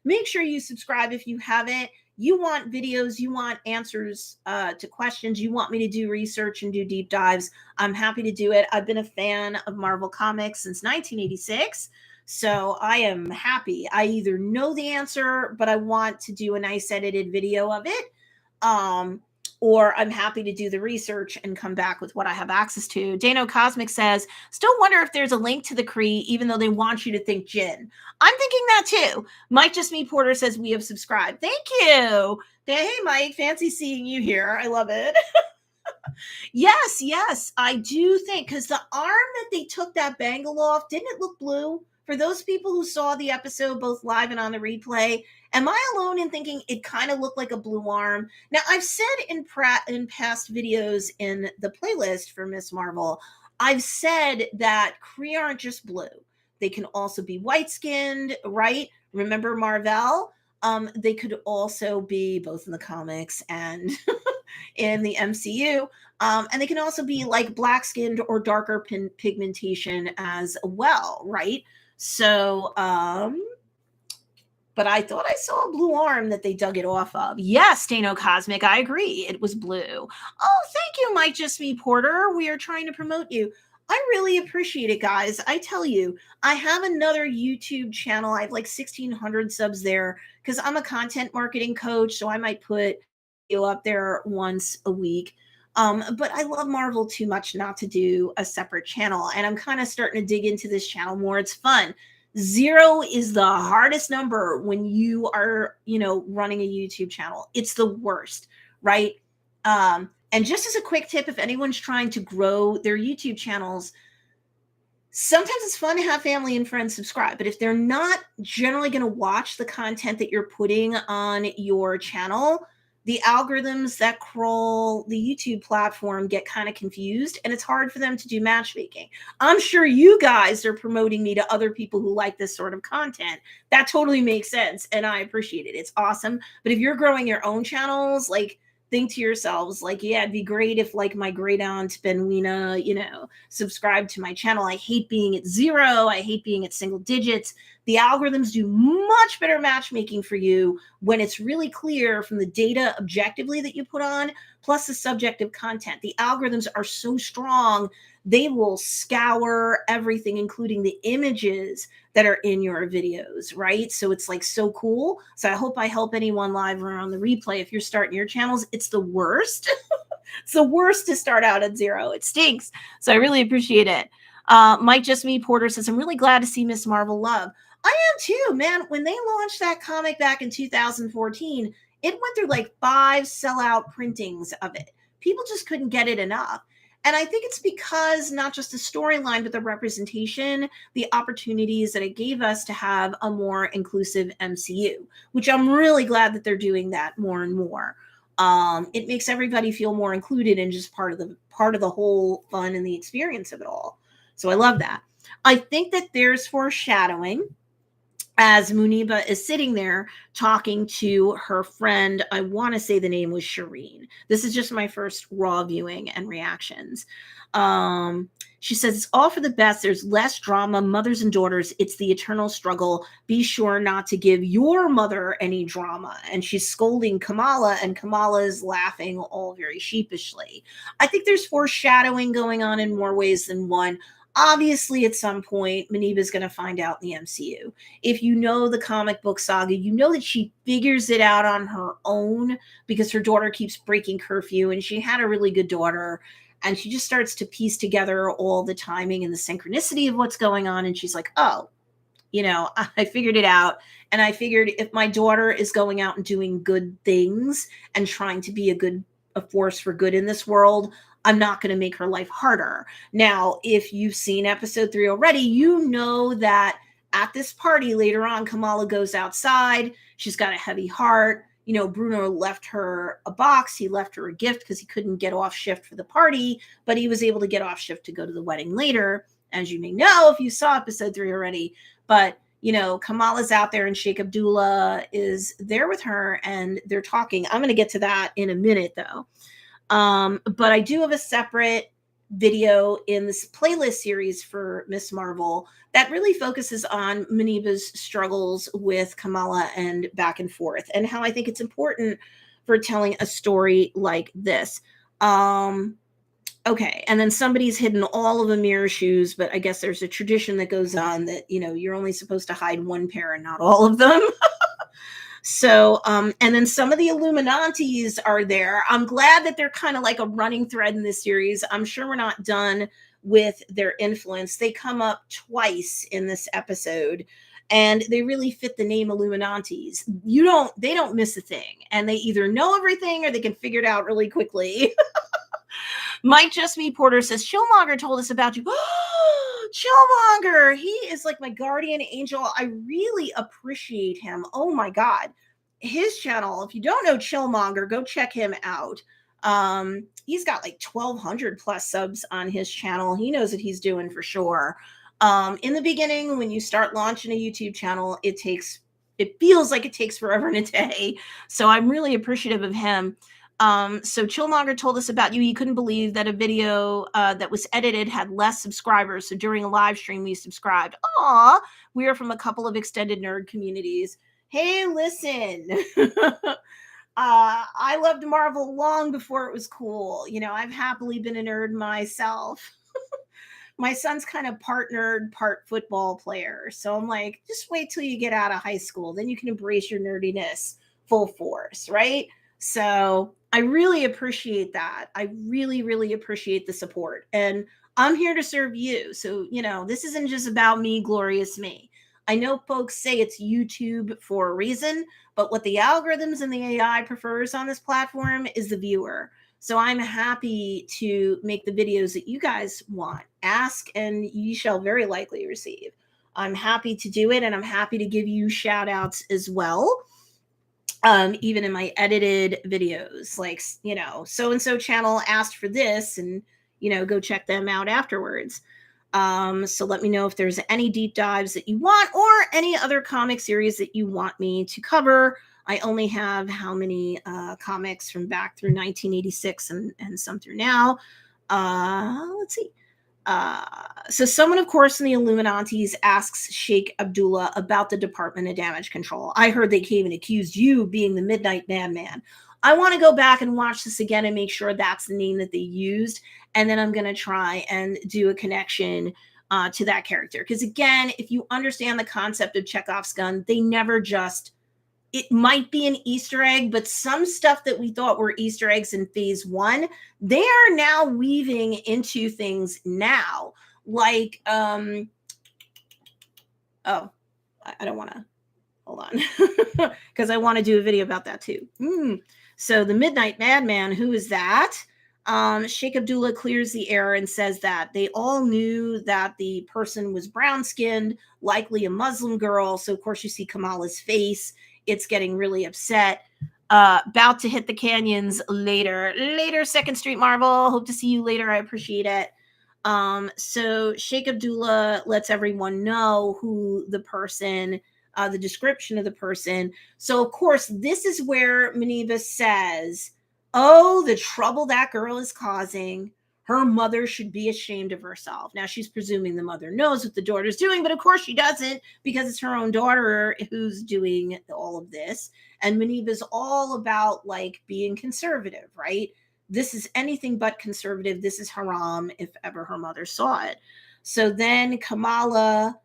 Make sure you subscribe if you haven't. You want videos, you want answers to questions, you want me to do research and do deep dives, I'm happy to do it. I've been a fan of Marvel Comics since 1986, so I am happy. I either know the answer, but I want to do a nice edited video of it, or I'm happy to do the research and come back with what I have access to. Dano Cosmic says, still wonder if there's a link to the Kree, even though they want you to think Djinn. I'm thinking that too. Mike Just Me Porter says we have subscribed. Thank you. Hey, Mike, fancy seeing you here. I love it. Yes, I do think, because the arm that they took that bangle off, didn't it look blue? For those people who saw the episode both live and on the replay, am I alone in thinking it kind of looked like a blue arm? Now, I've said in past videos in the playlist for Miss Marvel, I've said that Kree aren't just blue. They can also be white-skinned, right? Remember Marvel? They could also be both in the comics and in the MCU. And they can also be like black-skinned or darker pigmentation as well, right? So, but I thought I saw a blue arm that they dug it off of. Yes, Dano Cosmic, I agree. It was blue. Oh, thank you, Mike Just Me Porter. We are trying to promote you. I really appreciate it, guys. I tell you, I have another YouTube channel. I have like 1,600 subs there because I'm a content marketing coach, so I might put you up there once a week. But I love Marvel too much not to do a separate channel, and I'm kind of starting to dig into this channel more. It's fun. 0 is the hardest number when you are, running a YouTube channel. It's the worst, right? And just as a quick tip, if anyone's trying to grow their YouTube channels, sometimes it's fun to have family and friends subscribe, but if they're not generally going to watch the content that you're putting on your channel, the algorithms that crawl the YouTube platform get kind of confused, and it's hard for them to do matchmaking. I'm sure you guys are promoting me to other people who like this sort of content. That totally makes sense, and I appreciate it. It's awesome. But if you're growing your own channels, think to yourselves, yeah, it'd be great if my great aunt Benwina, subscribed to my channel. I hate being at 0. I hate being at single digits. The algorithms do much better matchmaking for you when it's really clear from the data objectively that you put on, plus the subjective content. The algorithms are so strong, they will scour everything, including the images that are in your videos, right? So it's like so cool. So I hope I help anyone live or on the replay. If you're starting your channels, it's the worst. It's the worst to start out at zero. It stinks. So I really appreciate it. Mike Just Me Porter says, I'm really glad to see Miss Marvel love. I am too, man. When they launched that comic back in 2014, it went through like 5 sellout printings of it. People just couldn't get it enough. And I think it's because not just the storyline, but the representation, the opportunities that it gave us to have a more inclusive MCU, which I'm really glad that they're doing that more and more. It makes everybody feel more included and just part of the whole fun and the experience of it all. So I love that. I think that there's foreshadowing as Muneeba is sitting there talking to her friend. I want to say the name was Shireen. This is just my first raw viewing and reactions. She says, it's all for the best. There's less drama, mothers and daughters. It's the eternal struggle. Be sure not to give your mother any drama. And she's scolding Kamala, and Kamala is laughing all very sheepishly. I think there's foreshadowing going on in more ways than one. Obviously, at some point, Muneeba is going to find out in the MCU. If you know the comic book saga, you know that she figures it out on her own because her daughter keeps breaking curfew, and she had a really good daughter. And she just starts to piece together all the timing and the synchronicity of what's going on. And she's like, oh, I figured it out. And I figured if my daughter is going out and doing good things and trying to be a force for good in this world, I'm not going to make her life harder. Now, if you've seen episode 3 already, you know that at this party later on, Kamala goes outside. She's got a heavy heart. Bruno left her a box. He left her a gift because he couldn't get off shift for the party, but he was able to get off shift to go to the wedding later, as you may know if you saw episode 3 already. But, Kamala's out there and Sheikh Abdullah is there with her and they're talking. I'm going to get to that in a minute, though. But I do have a separate video in this playlist series for Miss Marvel that really focuses on Muneeba's struggles with Kamala and back and forth, and how I think it's important for telling a story like this. Okay, and then somebody's hidden all of Amir's shoes, but I guess there's a tradition that goes on that, you're only supposed to hide one pair and not all of them. So, and then some of the Illuminantes are there. I'm glad that they're kind of like a running thread in this series. I'm sure we're not done with their influence. They come up twice in this episode, and they really fit the name Illuminantes. They don't miss a thing, and they either know everything or they can figure it out really quickly. Mike Just Me Porter says, Chillmonger told us about you. Chillmonger, he is like my guardian angel. I really appreciate him. Oh my God. His channel, if you don't know Chillmonger, go check him out. He's got like 1,200 plus subs on his channel. He knows what he's doing for sure. In the beginning, when you start launching a YouTube channel, it feels like it takes forever and a day. So I'm really appreciative of him. So Chillmonger told us about you. He couldn't believe that a video that was edited had less subscribers. So during a live stream, we subscribed. Aw, we are from a couple of extended nerd communities. Hey, listen, I loved Marvel long before it was cool. I've happily been a nerd myself. My son's kind of part nerd, part football player. So I'm like, just wait till you get out of high school. Then you can embrace your nerdiness full force, right? So I really appreciate that. I really, really appreciate the support. And I'm here to serve you. So, this isn't just about me, glorious me. I know folks say it's YouTube for a reason, but what the algorithms and the AI prefers on this platform is the viewer. So I'm happy to make the videos that you guys want. Ask and you shall very likely receive. I'm happy to do it, and I'm happy to give you shout outs as well. Even in my edited videos, like, so-and-so channel asked for this, and, go check them out afterwards. So let me know if there's any deep dives that you want or any other comic series that you want me to cover. I only have how many comics from back through 1986 and some through now. Let's see. So someone, of course, in the Illuminati's asks Sheikh Abdullah about the Department of Damage Control. I heard they came and accused you of being the Midnight Madman. I want to go back and watch this again and make sure that's the name that they used. And then I'm going to try and do a connection to that character. Because again, if you understand the concept of Chekhov's gun, they never just, it might be an Easter egg, but some stuff that we thought were Easter eggs in phase one, they are now weaving into things now. Like, oh, I don't want to, hold on, because I want to do a video about that too. So the Midnight Madman, who is that? Sheikh Abdullah clears the air and says that they all knew that the person was brown-skinned, likely a Muslim girl. So, of course, you see Kamala's face. It's getting really upset. About to hit the canyons later. Later, 2nd Street Marvel. Hope to see you later. I appreciate it. So Sheikh Abdullah lets everyone know who the person, the description of the person. So, of course, this is where Muneeba says, oh, the trouble that girl is causing. Her mother should be ashamed of herself. Now, she's presuming the mother knows what the daughter's doing, but of course she doesn't, because it's her own daughter who's doing all of this. And Muneeba's all about, like, being conservative, right? This is anything but conservative. This is haram if ever her mother saw it. So then Kamala,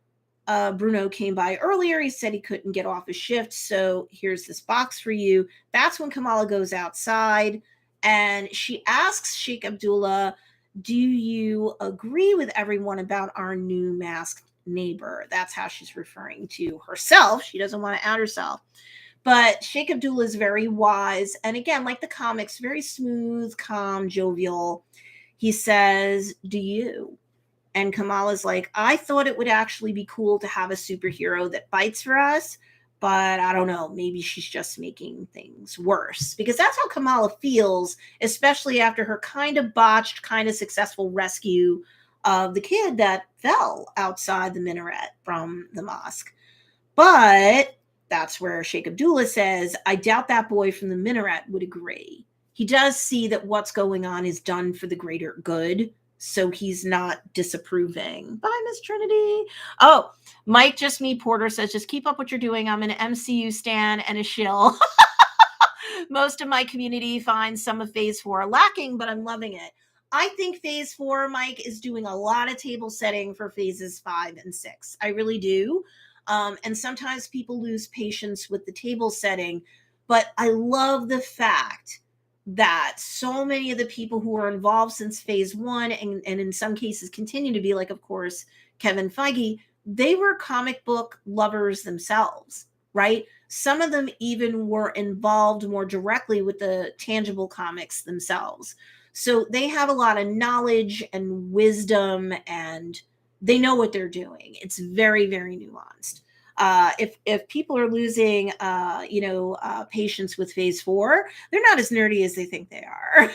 Bruno came by earlier. He said he couldn't get off his shift. So here's this box for you. That's when Kamala goes outside and she asks Sheikh Abdullah, do you agree with everyone about our new masked neighbor? That's how she's referring to herself. She doesn't want to out herself. But Sheikh Abdullah is very wise. And again, like the comics, very smooth, calm, jovial. He says, do you? And Kamala's like, I thought it would actually be cool to have a superhero that fights for us. But I don't know, maybe she's just making things worse. Because that's how Kamala feels, especially after her kind of botched, kind of successful rescue of the kid that fell outside the minaret from the mosque. But that's where Sheikh Abdullah says, I doubt that boy from the minaret would agree. He does see that what's going on is done for the greater good, so he's not disapproving. Bye, Miss Trinity. Oh, Mike Just Me Porter says, just keep up what you're doing. I'm an MCU stan and a shill. Most of my community finds some of phase 4 lacking, but I'm loving it. I think phase 4, Mike, is doing a lot of table setting for phases 5 and 6. I really do. And sometimes people lose patience with the table setting, but I love the fact that so many of the people who are involved since phase 1 and in some cases continue to be, like, of course, Kevin Feige, they were comic book lovers themselves, right? Some of them even were involved more directly with the tangible comics themselves. So they have a lot of knowledge and wisdom, and they know what they're doing. It's very, very nuanced. If people are losing, patience with phase 4, they're not as nerdy as they think they are.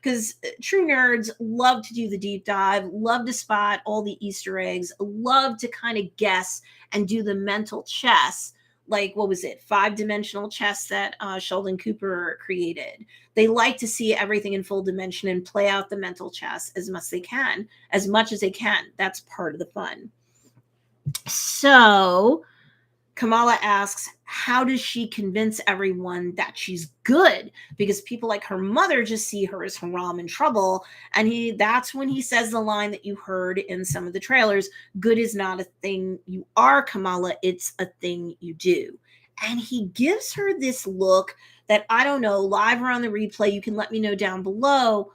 Because true nerds love to do the deep dive, love to spot all the Easter eggs, love to kind of guess and do the mental chess. Like, what was it? 5-dimensional chess that Sheldon Cooper created. They like to see everything in full dimension and play out the mental chess as much as they can. That's part of the fun. So Kamala asks, how does she convince everyone that she's good? Because people like her mother just see her as haram and trouble. And that's when he says the line that you heard in some of the trailers, good is not a thing you are, Kamala, it's a thing you do. And he gives her this look that, I don't know, live or on the replay, you can let me know down below.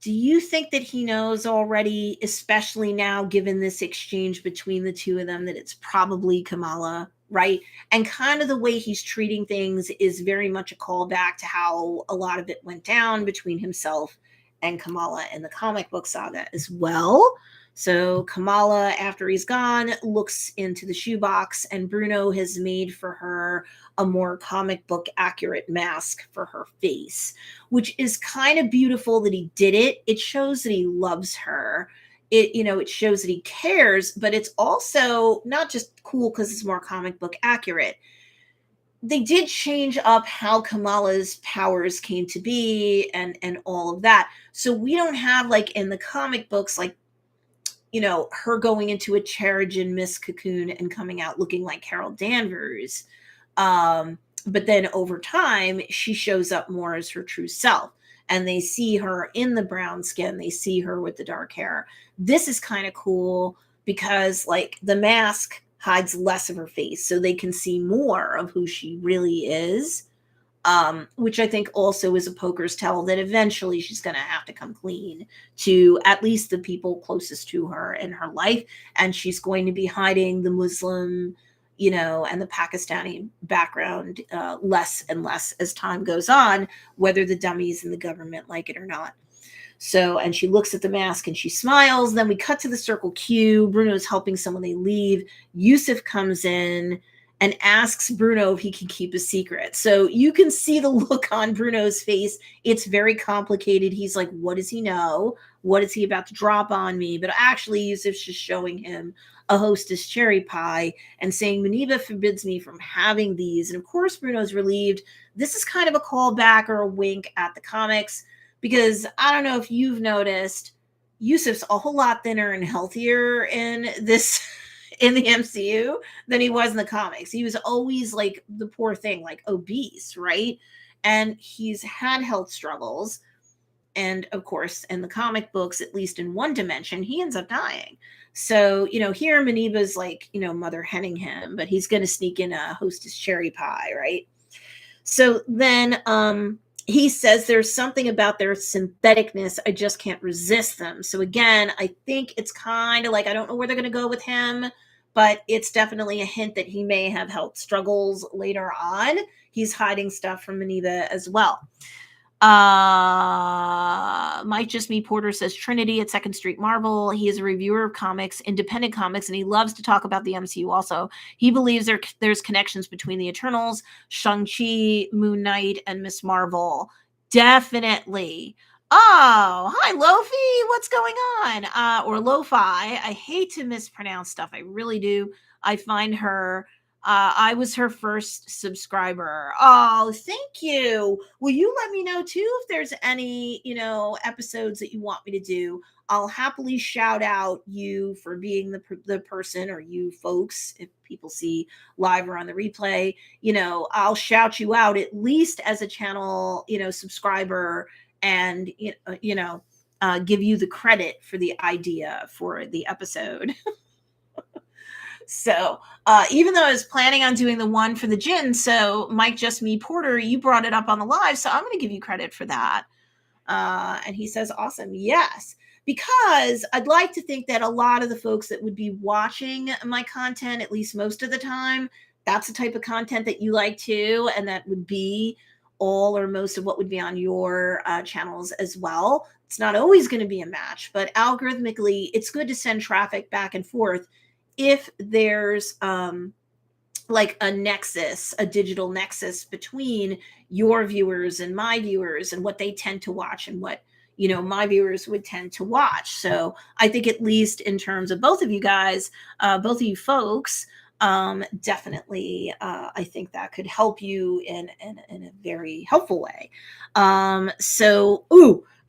Do you think that he knows already, especially now, given this exchange between the two of them, that it's probably Kamala, right? And kind of the way he's treating things is very much a callback to how a lot of it went down between himself and Kamala in the comic book saga as well. So Kamala, after he's gone, looks into the shoebox, and Bruno has made for her a more comic book accurate mask for her face, which is kind of beautiful that he did it. It shows that he loves her. It shows that he cares, but it's also not just cool because it's more comic book accurate. they did change up how Kamala's powers came to be and all of that. So we don't have, like, in the comic books, like, her going into a Terrigen Mist cocoon and coming out looking like Carol Danvers. But then over time, she shows up more as her true self. And they see her in the brown skin. They see her with the dark hair. This is kind of cool because, like, the mask hides less of her face, so they can see more of who she really is. Which I think also is a poker's tell that eventually she's going to have to come clean to at least the people closest to her in her life. And she's going to be hiding the Muslim, and the Pakistani background less and less as time goes on, whether the dummies in the government like it or not. So, and she looks at the mask and she smiles. Then we cut to the Circle Q. Bruno's helping someone, they leave. Yusuf comes in and asks Bruno if he can keep a secret. So you can see the look on Bruno's face. It's very complicated. He's like, what does he know? What is he about to drop on me? But actually, Yusuf's just showing him a Hostess cherry pie and saying, Muneeba forbids me from having these. And of course, Bruno's relieved. This is kind of a callback or a wink at the comics, because I don't know if you've noticed, Yusuf's a whole lot thinner and healthier in this in the MCU than he was in the comics. He was always like the poor thing, like obese, right? And he's had health struggles. And of course, in the comic books, at least in one dimension, he ends up dying. So, here Muneeba's like, mother henning him, but he's going to sneak in a Hostess cherry pie, right? So then he says there's something about their syntheticness. I just can't resist them. So again, I think it's kind of like, I don't know where they're going to go with him, but it's definitely a hint that he may have health struggles later on. He's hiding stuff from Muneeba as well. Mike Just Me Porter says Trinity at Second Street Marvel. He is a reviewer of comics, independent comics, and he loves to talk about the MCU also. He believes there's connections between the Eternals, Shang-Chi, Moon Knight, and Miss Marvel. Definitely. Oh, hi, Lofi. What's going on? Or Lo-Fi. I hate to mispronounce stuff. I really do. I find her... I was her first subscriber. Oh, thank you. Will you let me know too if there's any, episodes that you want me to do? I'll happily shout out you for being the person, or you folks, if people see live or on the replay, I'll shout you out at least as a channel, subscriber, and, give you the credit for the idea for the episode. So even though I was planning on doing the one for the Djinn, so Mike Just Me Porter, you brought it up on the live, so I'm going to give you credit for that. And he says, awesome. Yes, because I'd like to think that a lot of the folks that would be watching my content, at least most of the time, that's the type of content that you like too, and that would be all or most of what would be on your channels as well. It's not always going to be a match, but algorithmically, it's good to send traffic back and forth if there's like a nexus, a digital nexus between your viewers and my viewers, and what they tend to watch and what, my viewers would tend to watch. So I think at least in terms of both of you guys, both of you folks, definitely, I think that could help you in a very helpful way.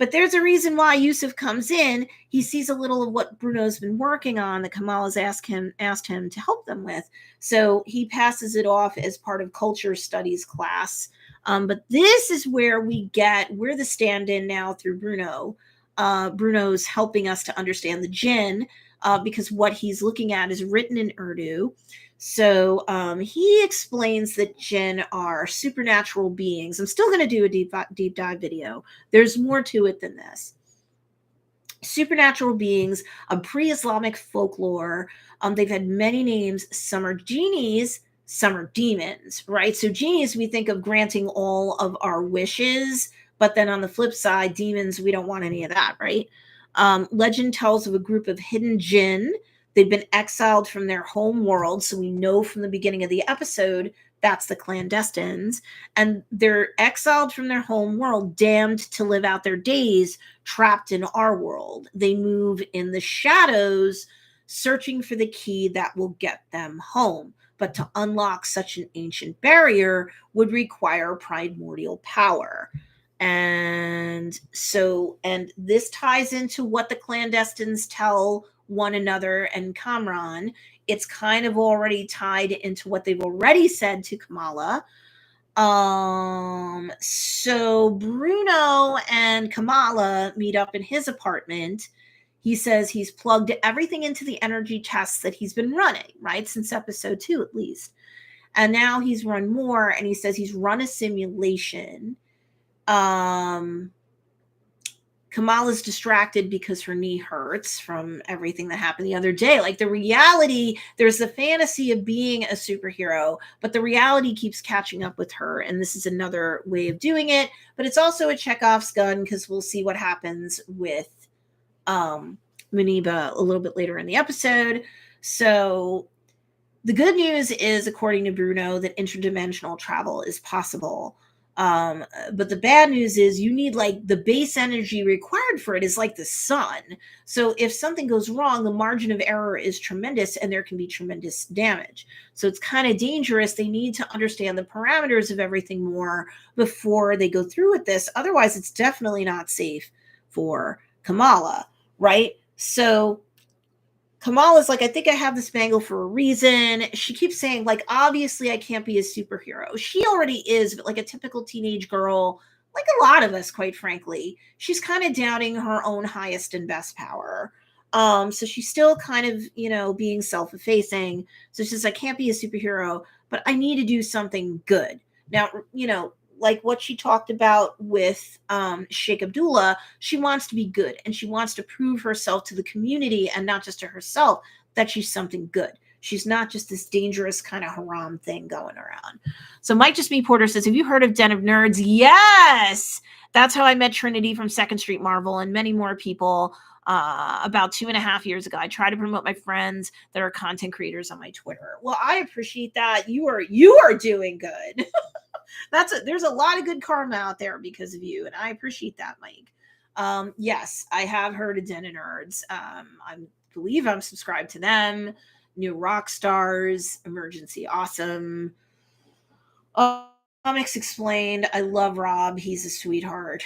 But there's a reason why Yusuf comes in. He sees a little of what Bruno's been working on that Kamala's asked him to help them with. So he passes it off as part of culture studies class. But this is where we're the stand-in now through Bruno. Bruno's helping us to understand the Djinn, because what he's looking at is written in Urdu. So he explains that Djinn are supernatural beings. I'm still going to do a deep dive video. There's more to it than this. Supernatural beings of pre-Islamic folklore. They've had many names. Some are genies, some are demons, right? So genies, we think of granting all of our wishes, but then on the flip side, demons, we don't want any of that, right? Legend tells of a group of hidden Djinn. They've been exiled from their home world, so we know from the beginning of the episode that's the clandestines, and they're exiled from their home world, damned to live out their days trapped in our world. They move in the shadows, searching for the key that will get them home. but to unlock such an ancient barrier would require primordial power. And this ties into what the clandestines tell one another and Kamran. It's kind of already tied into what they've already said to Kamala. So Bruno and Kamala meet up in his apartment. He says he's plugged everything into the energy tests that he's been running, right? Since episode 2, at least. And now he's run more, and he says he's run a simulation. Kamala's distracted because her knee hurts from everything that happened the other day. Like, the reality, there's the fantasy of being a superhero, but the reality keeps catching up with her. And this is another way of doing it. But it's also a Chekhov's gun, because we'll see what happens with Muneeba a little bit later in the episode. So the good news is, according to Bruno, that interdimensional travel is possible. But the bad news is you need, like, the base energy required for it is like the sun. So if something goes wrong, the margin of error is tremendous, and there can be tremendous damage. So it's kind of dangerous. They need to understand the parameters of everything more before they go through with this. Otherwise, it's definitely not safe for Kamala, right? So Kamala's like, I think I have this bangle for a reason. She keeps saying, like, obviously I can't be a superhero. She already is, but like a typical teenage girl, like a lot of us, quite frankly, she's kind of doubting her own highest and best power. So she's still kind of, being self-effacing. So she says, I can't be a superhero, but I need to do something good. Now, like what she talked about with Sheikh Abdullah, she wants to be good, and she wants to prove herself to the community, and not just to herself, that she's something good. She's not just this dangerous kind of haram thing going around. So Mike Just Me Porter says, have you heard of Den of Nerds? Yes! That's how I met Trinity from Second Street Marvel, and many more people about 2.5 years ago. I try to promote my friends that are content creators on my Twitter. Well, I appreciate that. You are doing good. There's a lot of good karma out there because of you, and I appreciate that, Mike. Yes, I have heard of Den of Nerds. I believe I'm subscribed to them. New Rock Stars, Emergency Awesome, Comics Explained. I love Rob. He's a sweetheart.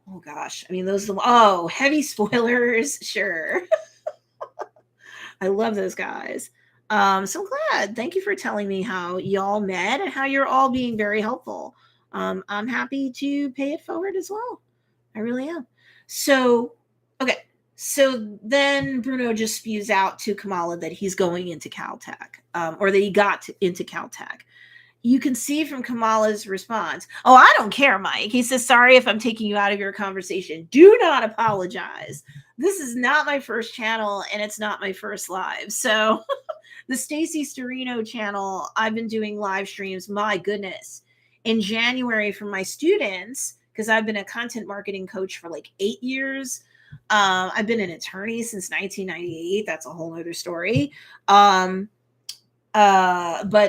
Oh gosh, I mean, heavy spoilers. Sure. I love those guys. So I'm glad. Thank you for telling me how y'all met and how you're all being very helpful. I'm happy to pay it forward as well. I really am. So, okay. So then Bruno just spews out to Kamala that he's going into Caltech, or that he got into Caltech. You can see from Kamala's response, oh, I don't care, Mike. He says, sorry if I'm taking you out of your conversation. Do not apologize. This is not my first channel, and it's not my first live. So the Stacey Storino channel, I've been doing live streams, my goodness, in January for my students, because I've been a content marketing coach for like 8 years. I've been an attorney since 1998. That's a whole other story. But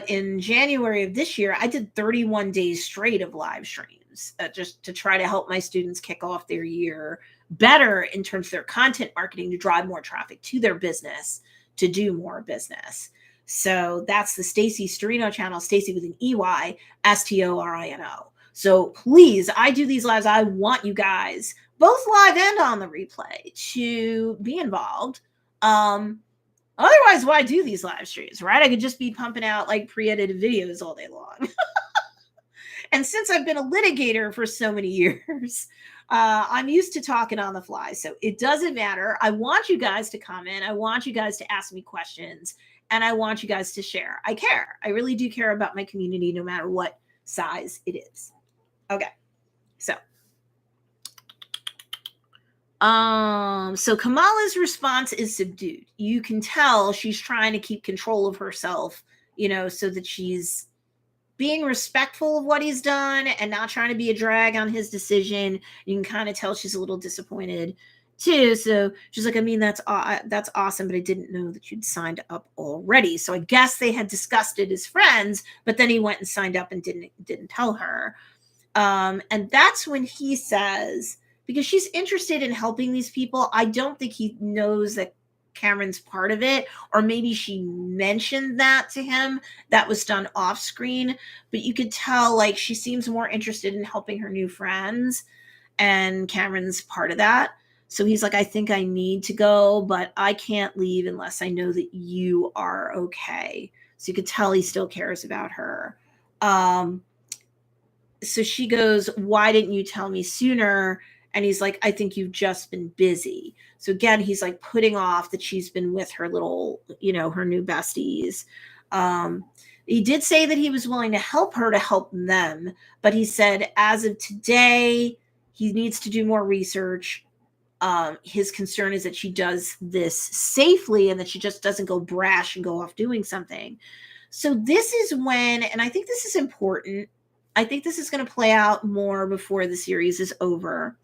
in January of this year, I did 31 days straight of live streams, just to try to help my students kick off their year better in terms of their content marketing, to drive more traffic to their business, to do more business. So that's the Stacey Storino channel, Stacey with an EY, STORINO. So please, I do these lives. I want you guys, both live and on the replay, to be involved. Otherwise, why do these live streams, right? I could just be pumping out like pre-edited videos all day long. And since I've been a litigator for so many years, I'm used to talking on the fly. So it doesn't matter. I want you guys to comment. I want you guys to ask me questions. And I want you guys to share. I care. I really do care about my community, no matter what size it is. Okay. So Kamala's response is subdued. You can tell she's trying to keep control of herself, so that she's being respectful of what he's done and not trying to be a drag on his decision. You can kind of tell she's a little disappointed too. So she's like, I mean, that's awesome, but I didn't know that you'd signed up already. So I guess they had discussed it as friends, but then he went and signed up and didn't tell her. And that's when he says, because she's interested in helping these people, I don't think he knows that Cameron's part of it, or maybe she mentioned that to him. That was done off screen, but you could tell like she seems more interested in helping her new friends, and Cameron's part of that. So he's like, I think I need to go, but I can't leave unless I know that you are okay. So you could tell he still cares about her. So she goes, why didn't you tell me sooner? And he's like, I think you've just been busy. So again, he's like putting off that she's been with her little, her new besties. He did say that he was willing to help her to help them, but he said as of today, he needs to do more research. His concern is that she does this safely and that she just doesn't go brash and go off doing something. So this is when, and I think this is important, I think this is going to play out more before the series is over.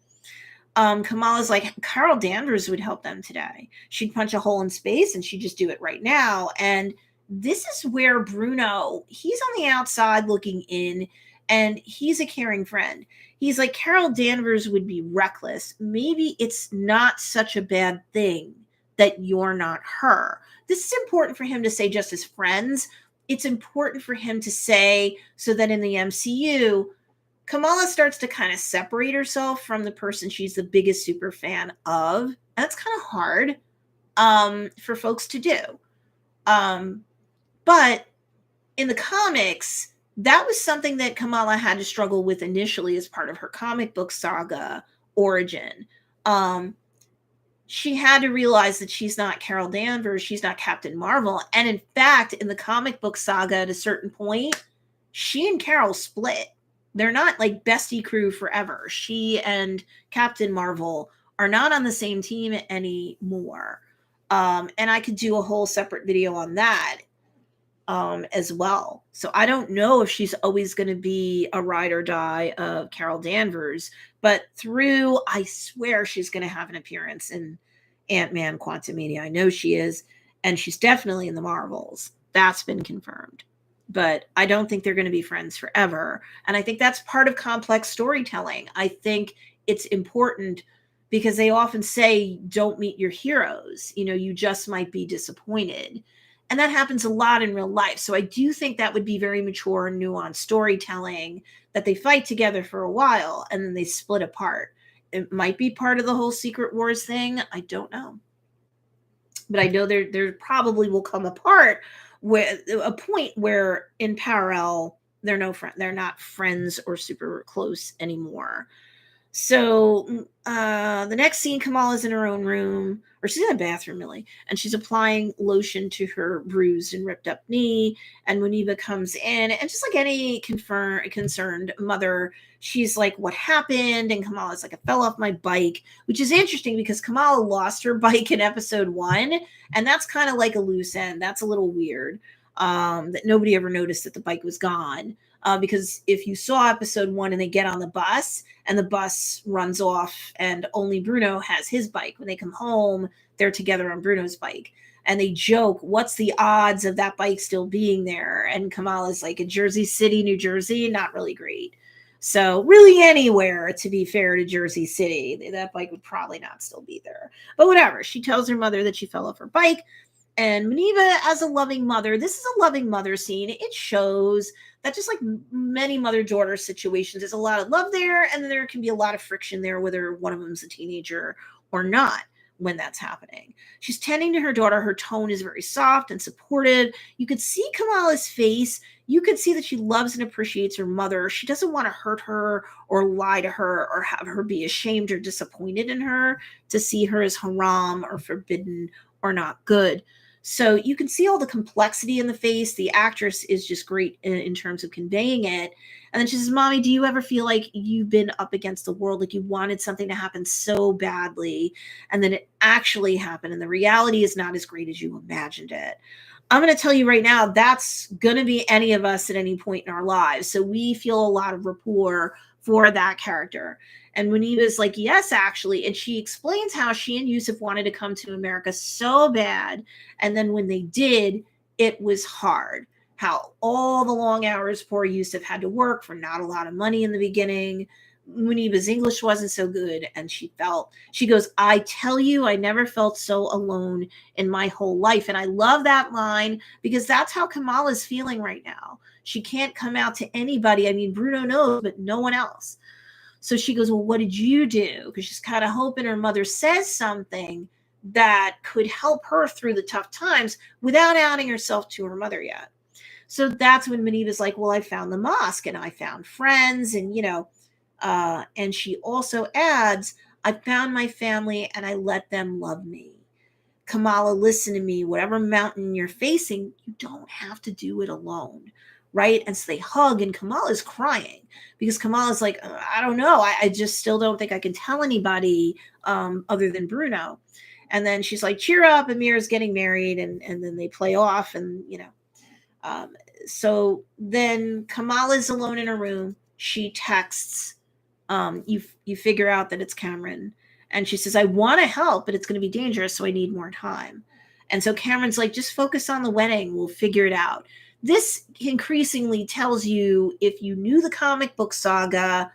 Kamala's like, Carol Danvers would help them today. She'd punch a hole in space and she'd just do it right now. And this is where Bruno, he's on the outside looking in, and he's a caring friend. He's like, Carol Danvers would be reckless. Maybe it's not such a bad thing that you're not her. This is important for him to say just as friends. It's important for him to say so that in the MCU, Kamala starts to kind of separate herself from the person she's the biggest super fan of. And that's kind of hard for folks to do. But in the comics, that was something that Kamala had to struggle with initially as part of her comic book saga origin. She had to realize that she's not Carol Danvers, she's not Captain Marvel. And in fact, in the comic book saga, at a certain point, she and Carol split. They're not like bestie crew forever. She and Captain Marvel are not on the same team anymore. And I could do a whole separate video on that as well. So I don't know if she's always going to be a ride or die of Carol Danvers, but I swear she's going to have an appearance in Ant-Man Quantumania. I know she is, and she's definitely in the Marvels. That's been confirmed. But I don't think they're going to be friends forever. And I think that's part of complex storytelling. I think it's important because they often say, don't meet your heroes. You just might be disappointed. And that happens a lot in real life. So I do think that would be very mature and nuanced storytelling, that they fight together for a while and then they split apart. It might be part of the whole Secret Wars thing. I don't know. But I know there probably will come apart with a point where in parallel, they're not friends or super close anymore. So the next scene, Kamala's in her own room, or she's in a bathroom really, and she's applying lotion to her bruised and ripped up knee. And Muneeba comes in, and just like any concerned mother, she's like, what happened? And Kamala's like, I fell off my bike, which is interesting because Kamala lost her bike in episode 1, and that's kind of like a loose end. That's a little weird that nobody ever noticed that the bike was gone. Because if you saw episode 1 and they get on the bus and the bus runs off and only Bruno has his bike, when they come home, they're together on Bruno's bike. And they joke, what's the odds of that bike still being there? And Kamala's like, in Jersey City, New Jersey, not really great. So really anywhere, to be fair to Jersey City, that bike would probably not still be there. But whatever, she tells her mother that she fell off her bike. And Muneeba, as a loving mother, this is a loving mother scene. It shows that just like many mother-daughter situations, there's a lot of love there, and then there can be a lot of friction there, whether one of them's a teenager or not when that's happening. She's tending to her daughter. Her tone is very soft and supportive. You could see Kamala's face. You could see that she loves and appreciates her mother. She doesn't want to hurt her or lie to her or have her be ashamed or disappointed in her, to see her as haram or forbidden or not good. So you can see all the complexity in the face. The actress is just great in terms of conveying it. And then she says, Mommy, do you ever feel like you've been up against the world, like you wanted something to happen so badly, and then it actually happened, and the reality is not as great as you imagined it? I'm going to tell you right now, that's going to be any of us at any point in our lives. So we feel a lot of rapport for that character. And Muneeba's like, yes, actually. And she explains how she and Yusuf wanted to come to America so bad. And then when they did, it was hard. How all the long hours poor Yusuf had to work for not a lot of money in the beginning. Muneeba's English wasn't so good, and she goes, I tell you, I never felt so alone in my whole life. And I love that line because that's how Kamala's feeling right now. She can't come out to anybody. I mean, Bruno knows, but no one else. So she goes, well, what did you do? Because she's kind of hoping her mother says something that could help her through the tough times without outing herself to her mother yet. So that's when Muneeba's like, well, I found the mosque and I found friends, and and she also adds, I found my family and I let them love me. Kamala, listen to me. Whatever mountain you're facing, you don't have to do it alone. Right. And so they hug, and Kamala's crying because Kamala's like, I don't know. I just still don't think I can tell anybody other than Bruno. And then she's like, cheer up. Amir's getting married. And then they play off, and, so then Kamala's alone in her room. She texts, you figure out that it's Kamran. And she says, I want to help, but it's going to be dangerous, so I need more time. And so Cameron's like, just focus on the wedding. We'll figure it out. This increasingly tells you, if you knew the comic book saga,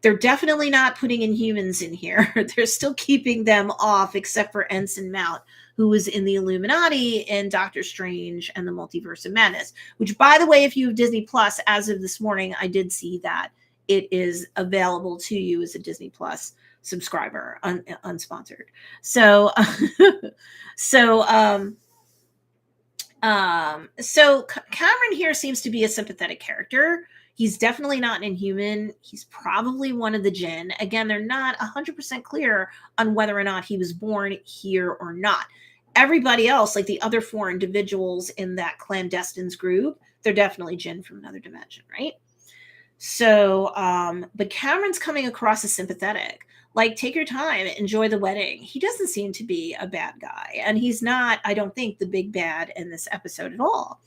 they're definitely not putting Inhumans in here. They're still keeping them off, except for Ensign Mount, who was in the Illuminati and Doctor Strange and the Multiverse of Madness, which, by the way, if you have Disney Plus, as of this morning, I did see that it is available to you as a Disney Plus subscriber, unsponsored. So, so Kamran here seems to be a sympathetic character. He's definitely not an Inhuman. He's probably one of the Djinn. Again, they're not 100% clear on whether or not he was born here or not. Everybody else, like the other 4 individuals in that clandestines group, they're definitely Djinn from another dimension, right? So, but Cameron's coming across as sympathetic. Like, take your time, enjoy the wedding. He doesn't seem to be a bad guy. And he's not, I don't think, the big bad in this episode at all.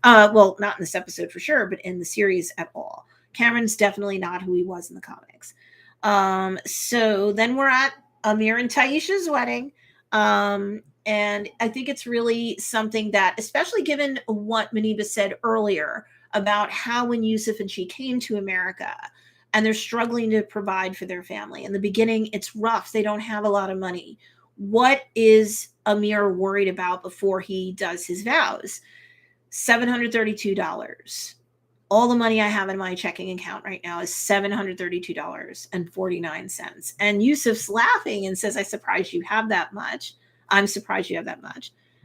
Well, not in this episode for sure, but in the series at all. Cameron's definitely not who he was in the comics. So then we're at Amir and Taisha's wedding. And I think it's really something that, especially given what Muneeba said earlier about how when Yusuf and she came to America and they're struggling to provide for their family. In the beginning, it's rough. They don't have a lot of money. What is Amir worried about before he does his vows? $732. All the money I have in my checking account right now is $732.49. And Yusuf's laughing and says, I'm surprised you have that much.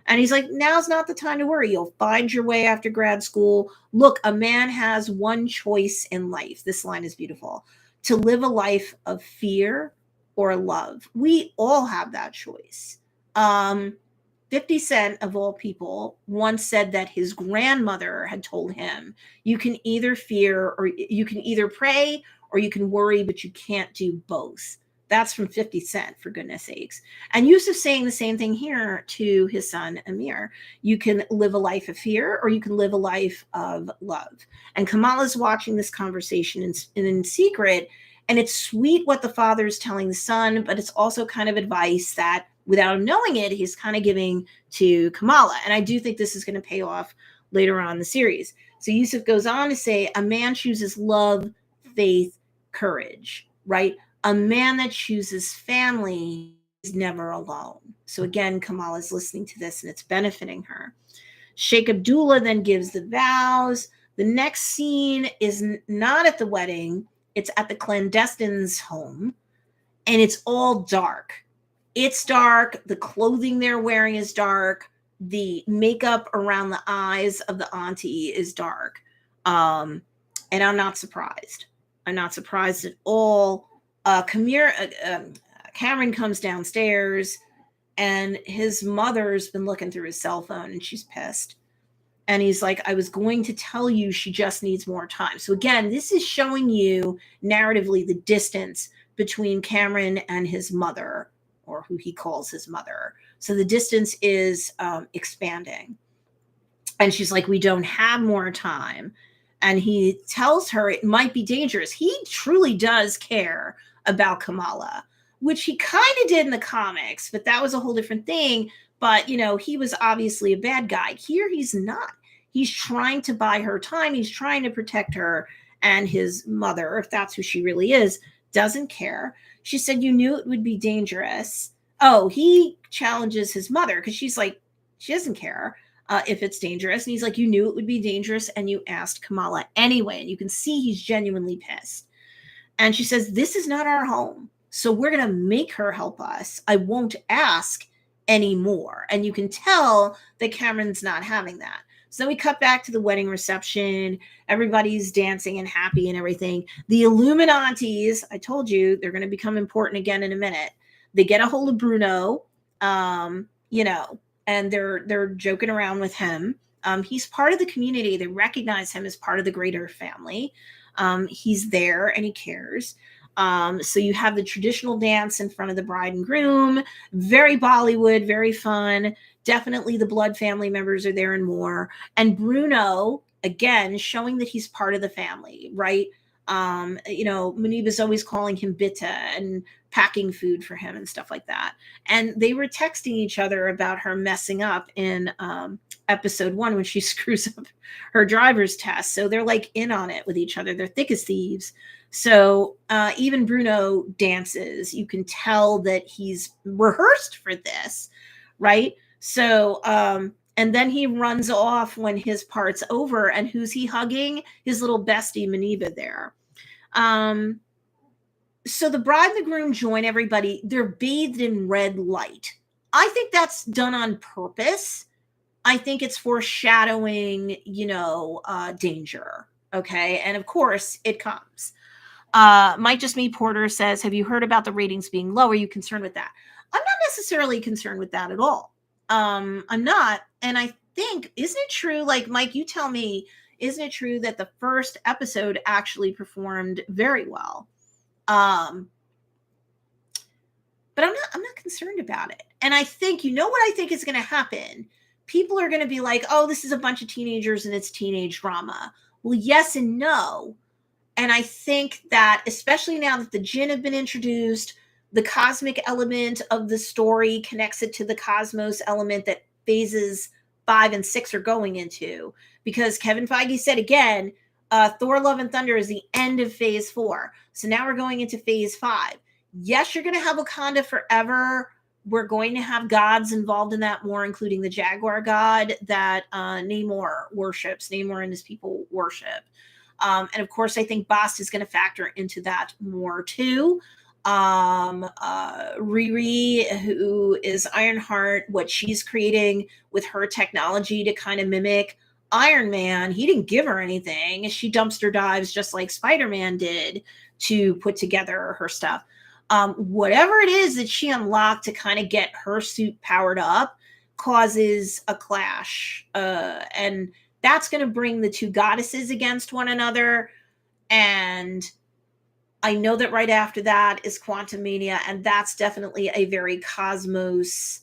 And he's like, now's not the time to worry. You'll find your way after grad school. Look, a man has one choice in life. This line is beautiful. To live a life of fear or love. We all have that choice. 50 Cent, of all people, once said that his grandmother had told him, you can either fear, or you can either pray, or you can worry, but you can't do both. That's from 50 Cent, for goodness sakes. And Yusuf's saying the same thing here to his son, Amir. You can live a life of fear, or you can live a life of love. And Kamala's watching this conversation in secret, and it's sweet what the father's telling the son, but it's also kind of advice that, without him knowing it, he's kind of giving to Kamala. And I do think this is going to pay off later on in the series. So Yusuf goes on to say, a man chooses love, faith, courage, right? A man that chooses family is never alone. So again, Kamala's listening to this and it's benefiting her. Sheikh Abdullah then gives the vows. The next scene is not at the wedding. It's at the clandestines' home. And it's all dark. It's dark. The clothing they're wearing is dark. The makeup around the eyes of the auntie is dark. And I'm not surprised. I'm not surprised at all. Kamran comes downstairs and his mother's been looking through his cell phone and she's pissed. And he's like, I was going to tell you she just needs more time. So again, this is showing you narratively the distance between Kamran and his mother, or who he calls his mother. So the distance is expanding. And she's like, we don't have more time. And he tells her it might be dangerous. He truly does care about Kamala, which he kind of did in the comics, but that was a whole different thing. But, he was obviously a bad guy. Here, he's not. He's trying to buy her time. He's trying to protect her. And his mother, if that's who she really is, doesn't care. She said, you knew it would be dangerous. Oh, he challenges his mother because she's like, she doesn't care if it's dangerous. And he's like, you knew it would be dangerous and you asked Kamala anyway. And you can see he's genuinely pissed. And she says, this is not our home. So we're going to make her help us. I won't ask anymore. And you can tell that Kamran's not having that. So then we cut back to the wedding reception. Everybody's dancing and happy and everything. The Illuminatis, I told you, they're going to become important again in a minute. They get a hold of Bruno, you know, and they're joking around with him. He's part of the community. They recognize him as part of the greater family. He's there and he cares. So you have the traditional dance in front of the bride and groom, very Bollywood, very fun. Definitely the blood family members are there and more. And Bruno, again, showing that he's part of the family, right? You know, Muneeba's always calling him Bitta and packing food for him and stuff like that. And they were texting each other about her messing up in episode 1 when she screws up her driver's test. So they're like in on it with each other. They're thick as thieves. So even Bruno dances. You can tell that he's rehearsed for this, right? So, and then he runs off when his part's over. And who's he hugging? His little bestie, Muneeba, there. So the bride and the groom join everybody. They're bathed in red light. I think that's done on purpose. I think it's foreshadowing, you know, danger. Okay. And of course it comes. Might Just Me Porter says, have you heard about the ratings being low? Are you concerned with that? I'm not necessarily concerned with that at all. I'm not. And I think, isn't it true? Like, Mike, you tell me, isn't it true that the first episode actually performed very well? But I'm not concerned about it. And I think, you know what I think is going to happen? People are going to be like, oh, this is a bunch of teenagers and it's teenage drama. Well, yes and no. And I think that, especially now that the Djinn have been introduced, the cosmic element of the story connects it to the cosmos element that phases 5 and 6 are going into. Because Kevin Feige said again, Thor Love and Thunder is the end of phase 4. So now we're going into phase 5. Yes, you're going to have Wakanda forever. We're going to have gods involved in that more, including the Jaguar god that Namor worships. Namor and his people worship. And of course, I think Bast is going to factor into that more too. Riri, who is Ironheart, what she's creating with her technology to kind of mimic Iron Man, he didn't give her anything. She dumpster dives just like Spider-Man did to put together her stuff. Whatever it is that she unlocked to kind of get her suit powered up causes a clash. And that's going to bring the two goddesses against one another. And I know that right after that is Quantum Mania, and that's definitely a very cosmos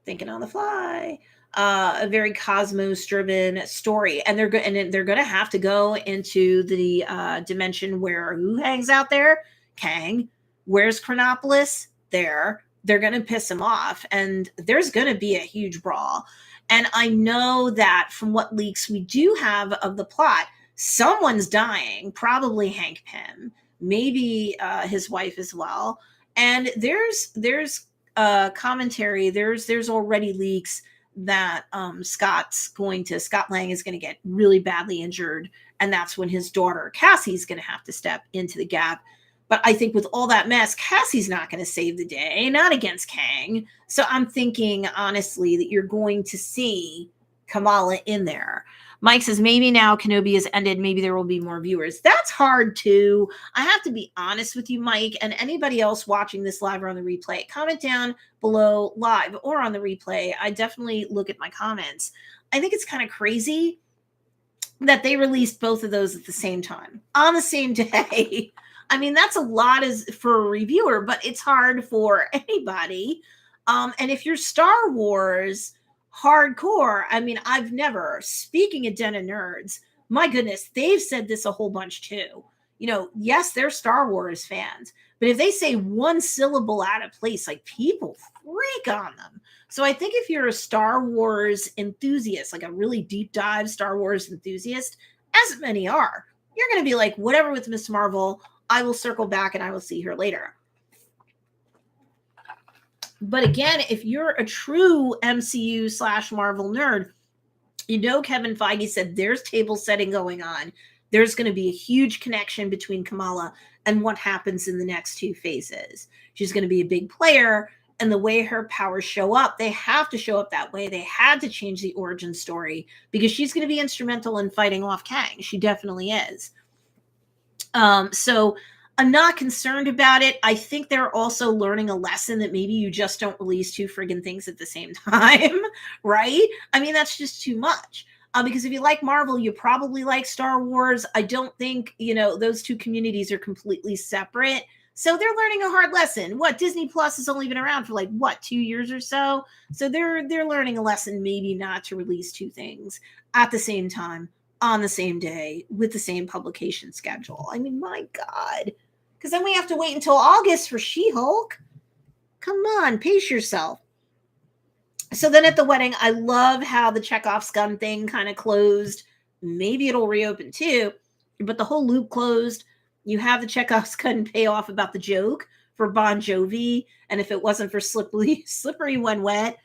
thinking on the fly, a very cosmos-driven story. And they're going to have to go into the dimension where who hangs out there? Kang. Where's Chronopolis? There. They're going to piss him off, and there's going to be a huge brawl. And I know that from what leaks we do have of the plot, someone's dying, probably Hank Pym, maybe his wife as well. And there's commentary, there's already leaks that Scott Lang is going to get really badly injured, and that's when his daughter Cassie's going to have to step into the gap. But I think with all that mess, Cassie's not going to save the day, not against Kang. So I'm thinking, honestly, that you're going to see Kamala in there. Mike says, maybe now Kenobi has ended. Maybe there will be more viewers. That's hard, too. I have to be honest with you, Mike, and anybody else watching this live or on the replay. Comment down below live or on the replay. I definitely look at my comments. I think it's kind of crazy that they released both of those at the same time, on the same day. I mean, that's a lot for a reviewer, but it's hard for anybody. And if you're Star Wars hardcore, I mean, I've never, speaking of Den of Nerds, my goodness, they've said this a whole bunch too. yes, they're Star Wars fans, but if they say one syllable out of place, like people freak on them. So I think if you're a Star Wars enthusiast, like a really deep dive Star Wars enthusiast, as many are, you're going to be like, whatever with Miss Marvel, I will circle back and I will see her later. But again, if you're a true MCU/Marvel nerd, Kevin Feige said there's table setting going on. There's going to be a huge connection between Kamala and what happens in the next two phases. She's going to be a big player, and the way her powers show up, they have to show up that way. They had to change the origin story because she's going to be instrumental in fighting off Kang. She definitely is. So I'm not concerned about it. I think they're also learning a lesson that maybe you just don't release two friggin' things at the same time, right? I mean, that's just too much. Because if you like Marvel, you probably like Star Wars. I don't think, those two communities are completely separate. So they're learning a hard lesson. Disney Plus has only been around for 2 years or so. So they're learning a lesson, maybe not to release two things at the same time on the same day with the same publication schedule. I mean, my God. Because then we have to wait until August for She-Hulk. Come on, pace yourself. So then at the wedding, I love how the Chekhov's gun thing kind of closed. Maybe it'll reopen too, but the whole loop closed. You have the Chekhov's gun payoff about the joke for Bon Jovi, and if it wasn't for Slippery When Wet,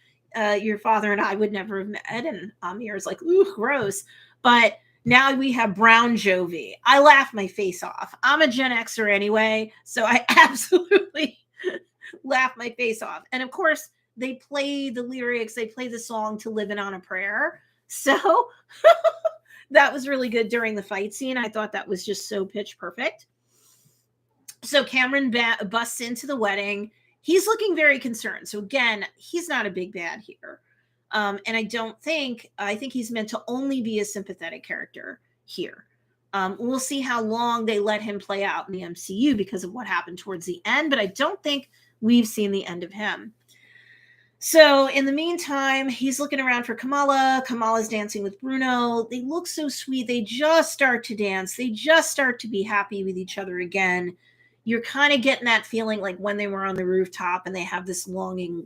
your father and I would never have met. And Amir's like, ooh, gross. But now we have Brown Jovi. I laugh my face off. I'm a Gen Xer anyway, so I absolutely laugh my face off. And of course, they play the lyrics, they play the song to Living on a Prayer. So that was really good during the fight scene. I thought that was just so pitch perfect. So Kamran busts into the wedding. He's looking very concerned. So again, he's not a big bad here. And I think he's meant to only be a sympathetic character here. We'll see how long they let him play out in the MCU because of what happened towards the end, but I don't think we've seen the end of him. So in the meantime, he's looking around for Kamala. Kamala's dancing with Bruno. They look so sweet. They just start to dance. They just start to be happy with each other again. You're kind of getting that feeling like when they were on the rooftop and they have this longing,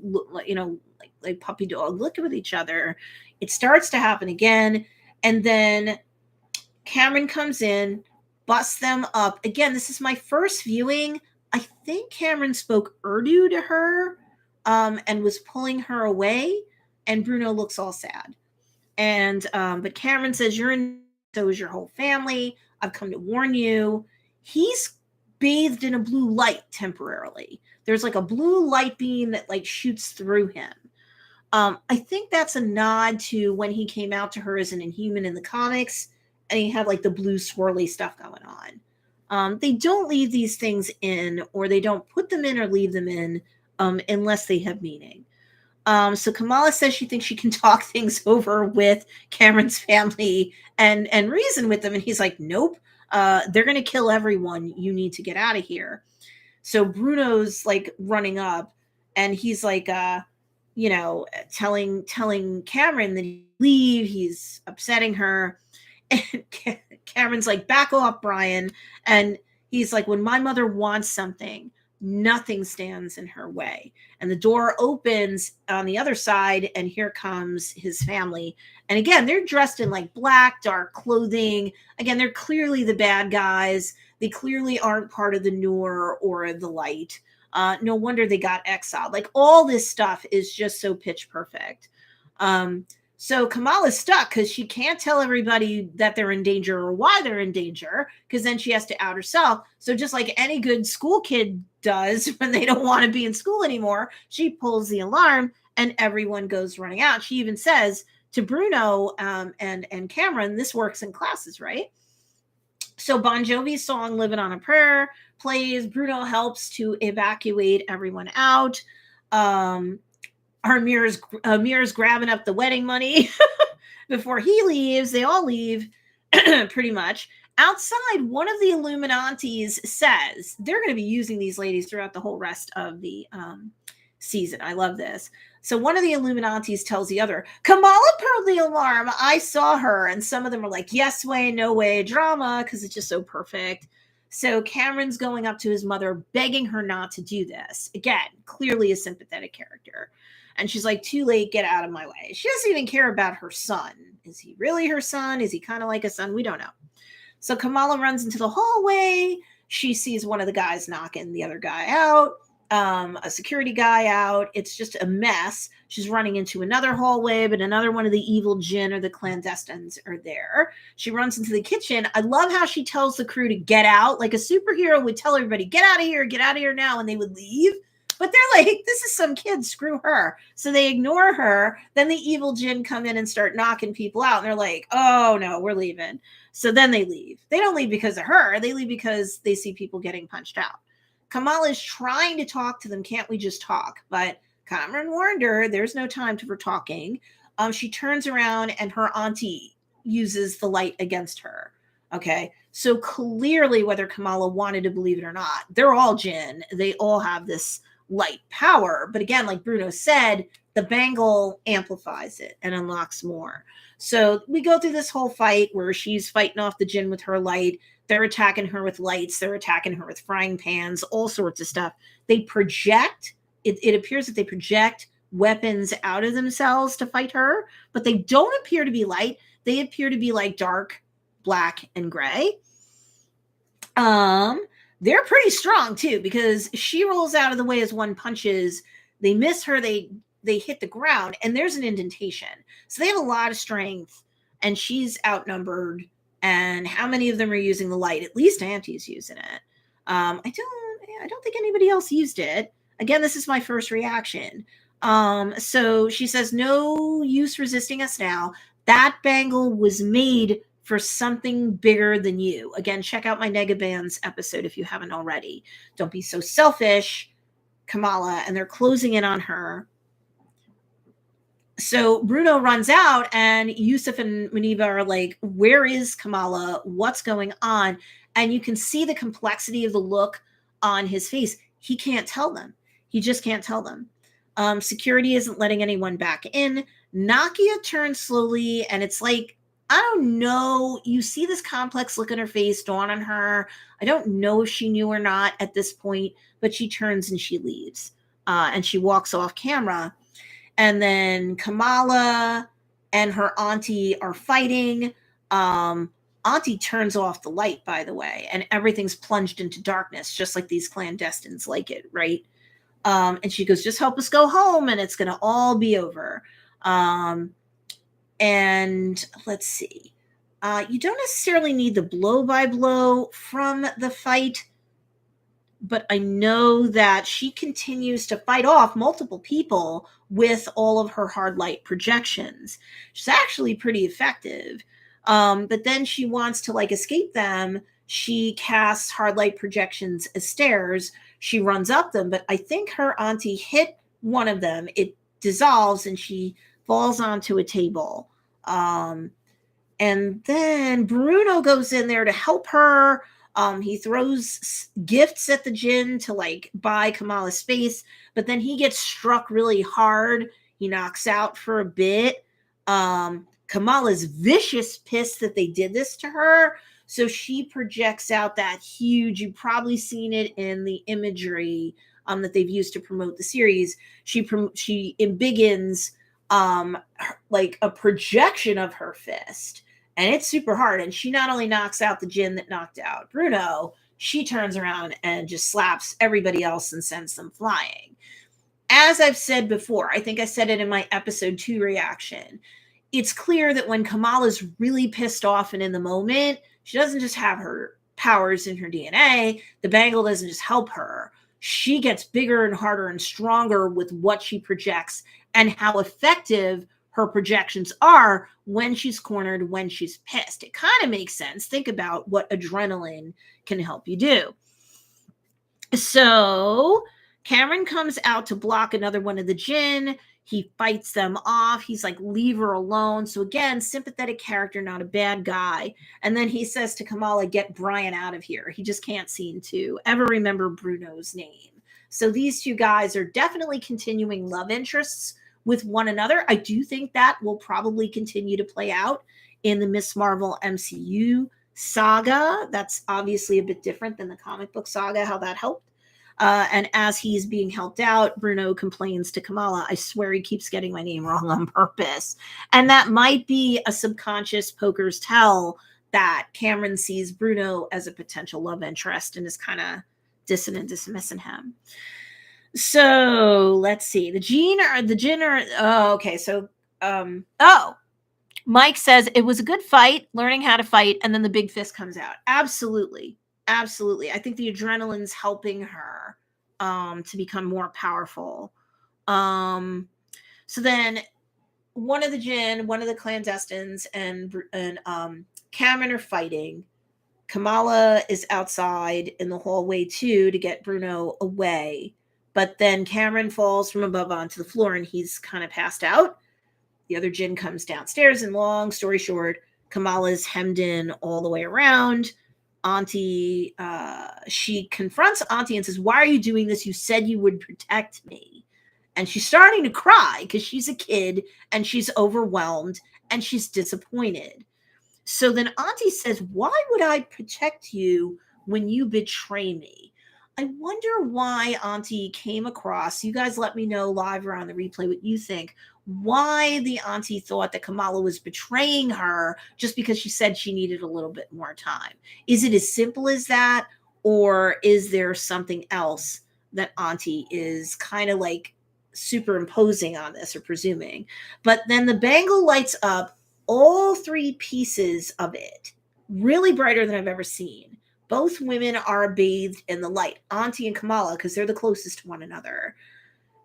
like puppy dog looking with each other. It starts to happen again. And then Kamran comes in, busts them up. Again, this is my first viewing. I think Kamran spoke Urdu to her. And was pulling her away, and Bruno looks all sad. And but Kamran says, so is your whole family. I've come to warn you. He's bathed in a blue light temporarily. There's like a blue light beam that shoots through him. I think that's a nod to when he came out to her as an Inhuman in the comics, and he had the blue swirly stuff going on. They don't leave these things in, or they don't put them in or leave them in, unless they have meaning. So Kamala says she thinks she can talk things over with Kamran's family and reason with them. And he's like, nope, they're going to kill everyone. You need to get out of here. So Bruno's running up, and he's telling Kamran that he leave. He's upsetting her. And Kamran's like, back off, Brian. And he's like, when my mother wants something, nothing stands in her way. And the door opens on the other side, and here comes his family. And again, they're dressed in black, dark clothing. Again, they're clearly the bad guys. They clearly aren't part of the Noor or the light. No wonder they got exiled. All this stuff is just so pitch perfect. So Kamala's stuck because she can't tell everybody that they're in danger or why they're in danger, because then she has to out herself. So just like any good school kid does when they don't want to be in school anymore, she pulls the alarm and everyone goes running out. She even says to Bruno and Kamran, this works in classes, right? So Bon Jovi's song Living on a Prayer plays. Bruno helps to evacuate everyone out. Amir's grabbing up the wedding money before he leaves. They all leave pretty much. Outside, one of the Illuminantes says they're going to be using these ladies throughout the whole rest of the season. I love this. So one of the Illuminantes tells the other, Kamala pulled the alarm. I saw her. And some of them are like, yes way, no way, drama, because it's just so perfect. So Kamran's going up to his mother, begging her not to do this. Again, clearly a sympathetic character. And she's like, too late, get out of my way. She doesn't even care about her son. Is he really her son? Is he kind of like a son? We don't know. So Kamala runs into the hallway. She sees one of the guys knocking the other guy out, a security guy out. It's just a mess. She's running into another hallway, but another one of the evil Djinn or the clandestines are there. She runs into the kitchen. I love how she tells the crew to get out. Like a superhero would tell everybody, get out of here now, and they would leave. But they're like, this is some kid, screw her. So they ignore her. Then the evil Djinn come in and start knocking people out. And they're like, oh no, we're leaving. So then they leave. They don't leave because of her. They leave because they see people getting punched out. Kamala is trying to talk to them. Can't we just talk? But Kamran warned her, there's no time for talking. She turns around and her auntie uses the light against her. Okay. So clearly, whether Kamala wanted to believe it or not, they're all Djinn. They all have this light power. But again, like Bruno said, the bangle amplifies it and unlocks more. So we go through this whole fight where she's fighting off the Djinn with her light. They're attacking her with lights. They're attacking her with frying pans, all sorts of stuff. They project, it appears that they project weapons out of themselves to fight her, but they don't appear to be light. They appear to be like dark, black, and gray. They're pretty strong too, because she rolls out of the way as one punches. They miss her. They hit the ground, and there's an indentation. So they have a lot of strength, and she's outnumbered. And how many of them are using the light? At least Auntie's using it. I don't think anybody else used it. Again, this is my first reaction. So she says, no use resisting us now. That bangle was made for something bigger than you. Again, check out my Negabands episode if you haven't already. Don't be so selfish, Kamala. And they're closing in on her. So Bruno runs out, and Yusuf and Muneeba are like, where is Kamala? What's going on? And you can see the complexity of the look on his face. He can't tell them. He just can't tell them. Security isn't letting anyone back in. Nakia turns slowly, and it's like, I don't know. You see this complex look on her face dawn on her. I don't know if she knew or not at this point, but she turns and she leaves. And she walks off camera. And then Kamala and her auntie are fighting. Auntie turns off the light, by the way, and everything's plunged into darkness, just like these clandestines like it, right? And she goes, just help us go home, and it's going to all be over. And let's see. You don't necessarily need the blow-by-blow from the fight, but I know that she continues to fight off multiple people with all of her hard light projections. She's actually pretty effective. But then she wants to escape them. She casts hard light projections as stairs. She runs up them, but I think her auntie hit one of them. It dissolves and she falls onto a table. And then Bruno goes in there to help her. He throws gifts at the Djinn to buy Kamala space, but then he gets struck really hard. He knocks out for a bit. Kamala's vicious, pissed that they did this to her. So she projects out that huge, you've probably seen it in the imagery that they've used to promote the series. She embiggens a projection of her fist. And it's super hard. And she not only knocks out the Djinn that knocked out Bruno, she turns around and just slaps everybody else and sends them flying. As I've said before, I think I said it in my episode 2 reaction, it's clear that when Kamala's really pissed off and in the moment, she doesn't just have her powers in her DNA. The bangle doesn't just help her. She gets bigger and harder and stronger with what she projects and how effective her projections are when she's cornered, when she's pissed. It kind of makes sense. Think about what adrenaline can help you do. So Kamran comes out to block another one of the Djinn. He fights them off. He's like, leave her alone. So again, sympathetic character, not a bad guy. And then he says to Kamala, get Brian out of here. He just can't seem to ever remember Bruno's name. So these two guys are definitely continuing love interests with one another. I do think that will probably continue to play out in the Miss Marvel MCU saga. That's obviously a bit different than the comic book saga, how that helped. And as he's being helped out, Bruno complains to Kamala, I swear he keeps getting my name wrong on purpose. And that might be a subconscious poker's tell that Kamran sees Bruno as a potential love interest and is kind of dismissing him. So let's see. The Djinn are, oh, okay. So, Mike says it was a good fight, learning how to fight, and then the big fist comes out. Absolutely. Absolutely. I think the adrenaline's helping her to become more powerful. So then one of the Djinn, one of the clandestines, and Kamran are fighting. Kamala is outside in the hallway too to get Bruno away. But then Kamran falls from above onto the floor and he's kind of passed out. The other Djinn comes downstairs, and long story short, Kamala's hemmed in all the way around. Auntie, she confronts Auntie and says, why are you doing this? You said you would protect me. And she's starting to cry because she's a kid and she's overwhelmed and she's disappointed. So then Auntie says, why would I protect you when you betray me? I wonder why Auntie came across, you guys let me know live or on the replay what you think, why the Auntie thought that Kamala was betraying her just because she said she needed a little bit more time. Is it as simple as that? Or is there something else that Auntie is kind of like superimposing on this or presuming? But then the bangle lights up all three pieces of it, really brighter than I've ever seen. Both women are bathed in the light, Auntie and Kamala, because they're the closest to one another.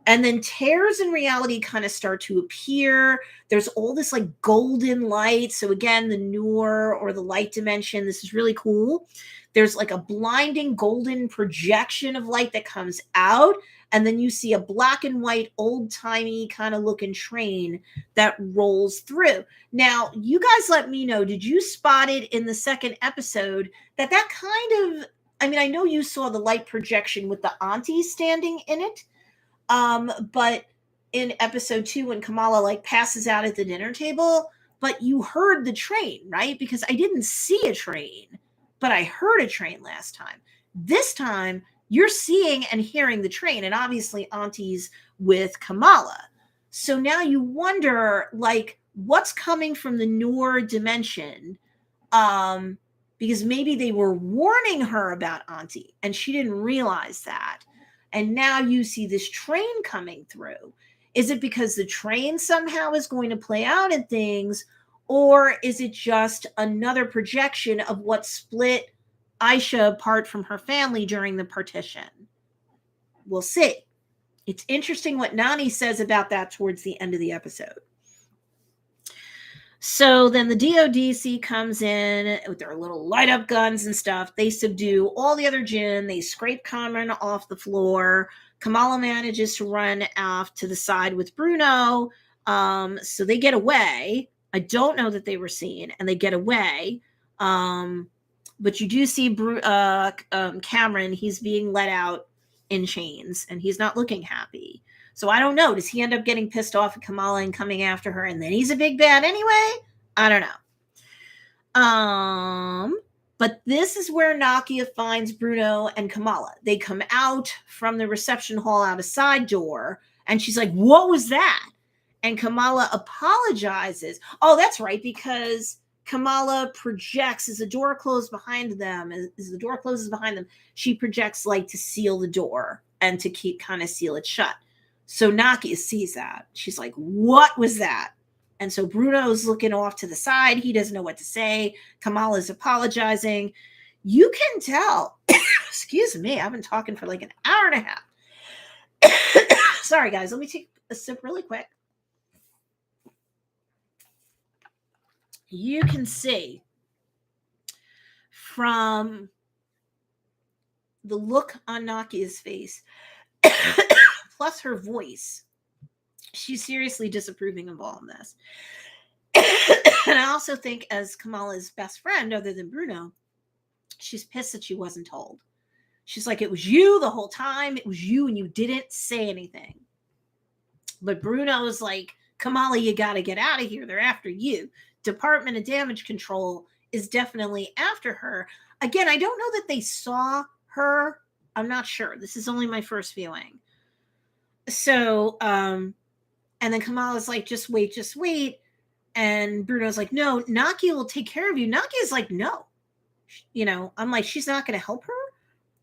And then tears in reality kind of start to appear. There's all this like golden light. So again, the Noor or the light dimension, this is really cool. There's like a blinding golden projection of light that comes out. And then you see a black and white, old-timey kind of looking train that rolls through. Now, you guys let me know, did you spot it in the second episode that kind of, I mean, I know you saw the light projection with the Auntie standing in it. But in episode 2, when Kamala like passes out at the dinner table, but you heard the train, right? Because I didn't see a train, but I heard a train last time. This time, you're seeing and hearing the train, and obviously Auntie's with Kamala. So now you wonder, like, what's coming from the Noor dimension? Because maybe they were warning her about Auntie, and she didn't realize that. And now you see this train coming through. Is it because the train somehow is going to play out in things? Or is it just another projection of what split Aisha apart from her family during the partition? We'll see. It's interesting what Nani says about that towards the end of the episode. So then the DODC comes in with their little light up guns and stuff. They subdue all the other Djinn. They scrape Kamran off the floor. Kamala manages to run off to the side with Bruno. So they get away. I don't know that they were seen, and they get away. But you do see Kamran. He's being let out in chains, and he's not looking happy. So I don't know. Does he end up getting pissed off at Kamala and coming after her, and then he's a big bad anyway? I don't know. But this is where Nakia finds Bruno and Kamala. They come out from the reception hall out a side door, and she's like, what was that? And Kamala apologizes. Oh, that's right, because Kamala projects as the door closes behind them. As the door closes behind them, she projects light to seal the door and to keep kind of seal it shut. So Nakia sees that. She's like, what was that? And so Bruno's looking off to the side. He doesn't know what to say. Kamala's apologizing. You can tell. Excuse me. I've been talking for like an hour and a half. Sorry, guys. Let me take a sip really quick. You can see from the look on Nakia's face plus her voice, she's seriously disapproving of all of this. And I also think, as Kamala's best friend, other than Bruno, she's pissed that she wasn't told. She's like, it was you the whole time. It was you, and you didn't say anything. But Bruno is like, Kamala, you got to get out of here. They're after you. Department of Damage Control is definitely after her. Again, I don't know that they saw her. I'm not sure. This is only my first viewing. So, and then Kamala's like, just wait, just wait. And Bruno's like, no, Nakia will take care of you. Nakia's like, no. I'm like, she's not going to help her.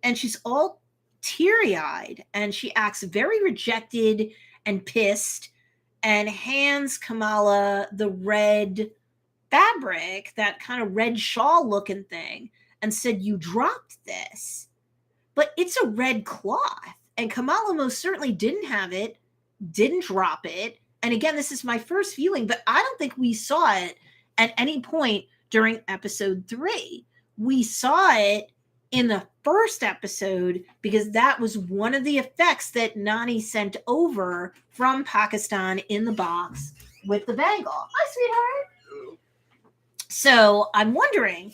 And she's all teary-eyed and she acts very rejected and pissed and hands Kamala the red fabric, that kind of red shawl looking thing, and said, you dropped this. But it's a red cloth. And Kamala most certainly didn't have it, didn't drop it. And again, this is my first viewing, but I don't think we saw it at any point during episode 3. We saw it in the first episode because that was one of the effects that Nani sent over from Pakistan in the box with the bangle. Hi, sweetheart. So I'm wondering,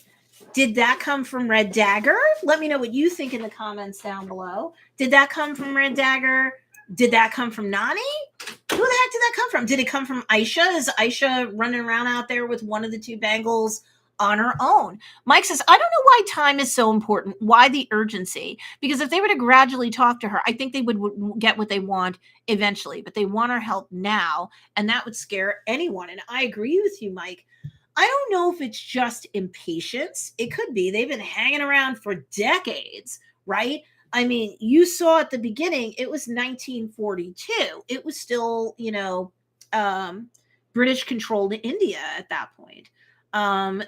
did that come from Red Dagger? Let me know what you think in the comments down below. Did that come from Red Dagger? Did that come from Nani? Who the heck did that come from? Did it come from Aisha? Is Aisha running around out there with one of the 2 bangles on her own? Mike says, I don't know why time is so important. Why the urgency? Because if they were to gradually talk to her, I think they would get what they want eventually. But they want her help now, and that would scare anyone. And I agree with you, Mike. I don't know if it's just impatience. It could be. They've been hanging around for decades, right? I mean, you saw at the beginning, it was 1942. It was still, British controlled India at that point.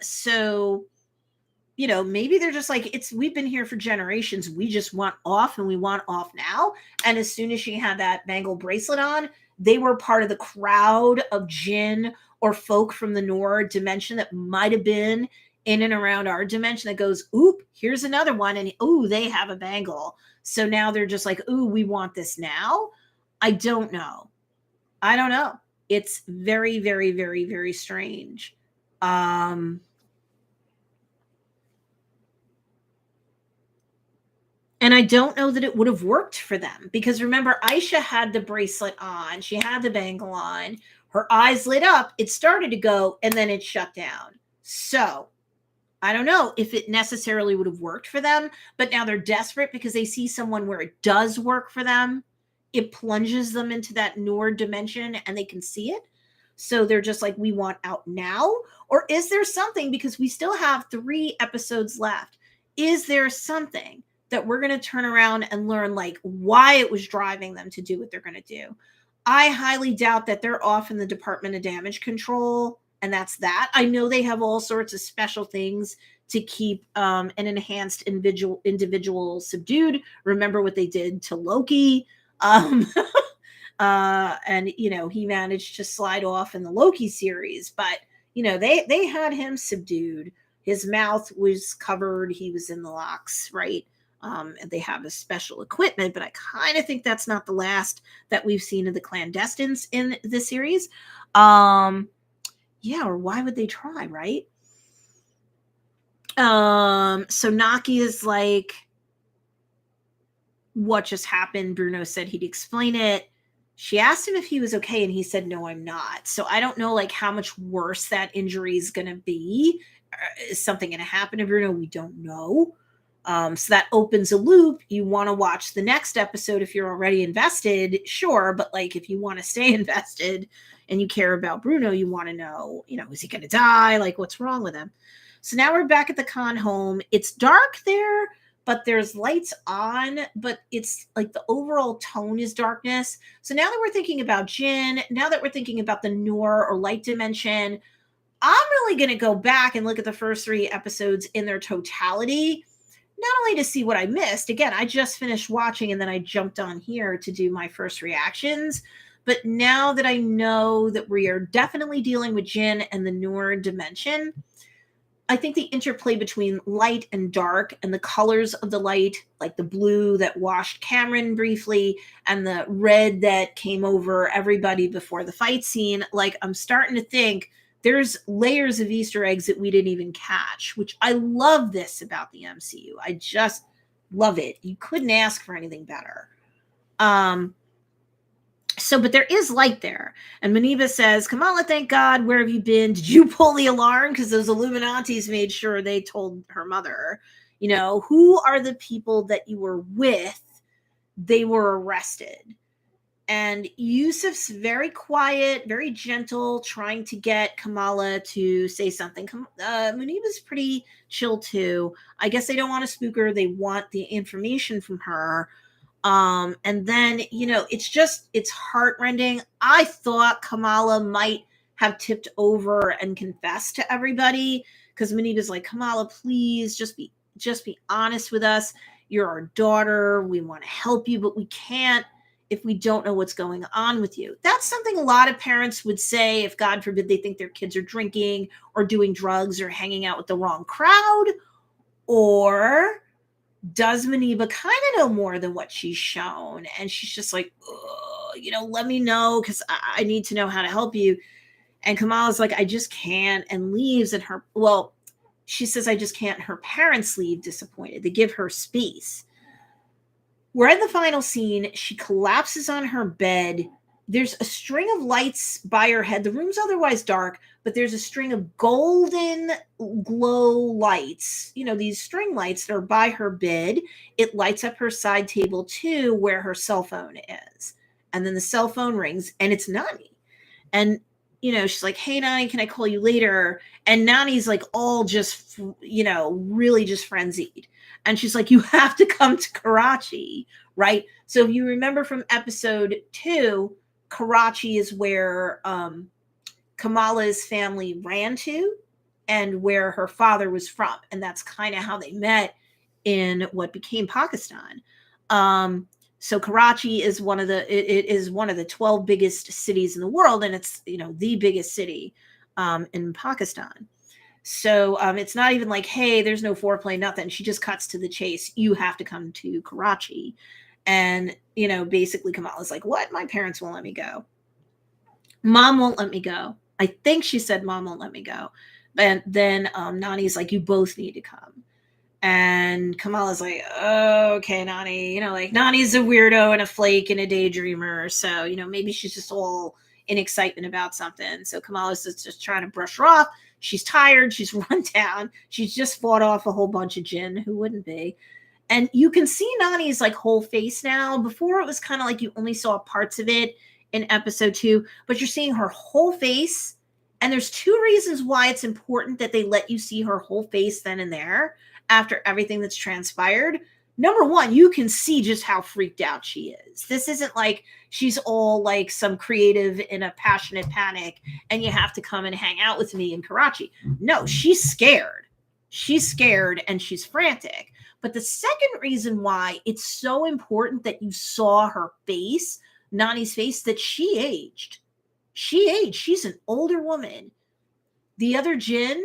So, maybe they're just like, we've been here for generations. We just want off, and we want off now. And as soon as she had that bangle bracelet on, they were part of the crowd of Djinn or folk from the Noor dimension that might have been in and around our dimension that goes, oop, here's another one. And ooh, they have a bangle. So now they're just like, ooh, we want this now. I don't know. It's very, very, very, very strange. And I don't know that it would have worked for them because remember, Aisha had the bracelet on. She had the bangle on. Her eyes lit up. It started to go and then it shut down. So I don't know if it necessarily would have worked for them, but now they're desperate because they see someone where it does work for them. It plunges them into that Noor dimension and they can see it. So they're just like, we want out now. Or is there something, because we still have 3 episodes left, is there something that we're going to turn around and learn, like, why it was driving them to do what they're going to do? I highly doubt that they're off in the Department of Damage Control, and that's that. I know they have all sorts of special things to keep an enhanced individual subdued. Remember what they did to Loki. And, he managed to slide off in the Loki series, but, they had him subdued. His mouth was covered. He was in the locks, right? And they have a special equipment, but I kind of think that's not the last that we've seen of the clandestines in the series. Yeah, or why would they try, right? So Naki is like, what just happened? Bruno said he'd explain it. She asked him if he was okay, and he said, no, I'm not. So I don't know, like, how much worse that injury is going to be. Is something going to happen to Bruno? We don't know. So that opens a loop. You want to watch the next episode if you're already invested, sure. But like, if you want to stay invested and you care about Bruno, you want to know, is he going to die? Like, what's wrong with him? So now we're back at the Khan home. It's dark there, but there's lights on, but it's like the overall tone is darkness. So now that we're thinking about Djinn, now that we're thinking about the Noor or light dimension, I'm really going to go back and look at the first 3 episodes in their totality. Not only to see what I missed, again, I just finished watching and then I jumped on here to do my first reactions. But now that I know that we are definitely dealing with Djinn and the Noor dimension, I think the interplay between light and dark and the colors of the light, like the blue that washed Kamran briefly and the red that came over everybody before the fight scene, like I'm starting to think there's layers of Easter eggs that we didn't even catch, which I love this about the MCU. I just love it. You couldn't ask for anything better. So, but there is light there. And Muneeba says, Kamala, thank God, where have you been? Did you pull the alarm? Because those Illuminatis made sure they told her mother, you know, who are the people that you were with? They were arrested. And Yusuf's very quiet, very gentle, trying to get Kamala to say something. Muneeba's pretty chill too. I guess they don't want to spook her. They want the information from her. And then, you know, it's heartrending. I thought Kamala might have tipped over and confessed to everybody, because Muneeba's like, Kamala, please just be honest with us. You're our daughter. We want to help you, but we can't if we don't know what's going on with you. That's something a lot of parents would say if, God forbid, they think their kids are drinking or doing drugs or hanging out with the wrong crowd. Or does Muneeba kind of know more than what she's shown? And she's just like, you know, let me know, because I need to know how to help you. And Kamala's like, I just can't, and leaves. And she says, I just can't. Her parents leave disappointed. They give her space. We're in the final scene. She collapses on her bed. There's a string of lights by her head. The room's otherwise dark, but there's a string of golden glow lights, you know, these string lights that are by her bed. It lights up her side table too, where her cell phone is. And then the cell phone rings, and it's Nani. And, you know, she's like, hey, Nani, can I call you later? And Nani's like all just, you know, really just frenzied. And she's like, you have to come to Karachi, right? So if you remember from episode 2, Karachi is where Kamala's family ran to and where her father was from. And that's kind of how they met in what became Pakistan. So Karachi is it is one of the 12 biggest cities in the world. And it's, you know, the biggest city in Pakistan. So it's not even like, hey, there's no foreplay, nothing. She just cuts to the chase. You have to come to Karachi. And, you know, basically Kamala's like, what? My parents won't let me go. Mom won't let me go. I think she said mom won't let me go. And then Nani's like, you both need to come. And Kamala's like, oh, okay, Nani. You know, like, Nani's a weirdo and a flake and a daydreamer. So, you know, maybe she's just all in excitement about something. So Kamala's just trying to brush her off. She's tired. She's run down. She's just fought off a whole bunch of Djinn. Who wouldn't be? And you can see Nani's like whole face now. Before it was kind of like you only saw parts of it in episode 2, but you're seeing her whole face. And there's 2 reasons why it's important that they let you see her whole face then and there after everything that's transpired. Number 1, you can see just how freaked out she is. This isn't like she's all like some creative in a passionate panic and you have to come and hang out with me in Karachi. No, she's scared. She's scared and she's frantic. But the second reason why it's so important that you saw her face, Nani's face, that she aged. She aged. She's an older woman. The other Djinn,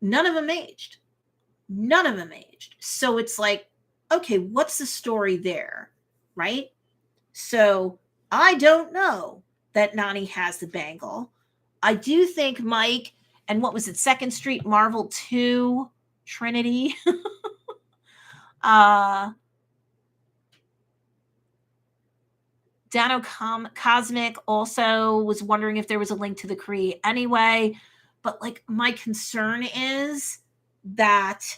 none of them aged. None of them aged. So it's like, okay, what's the story there, right? So I don't know that Nani has the bangle. I do think Mike and what was it, 2nd Street Marvel 2 Trinity? Dano Cosmic also was wondering if there was a link to the Kree anyway. But like, my concern is that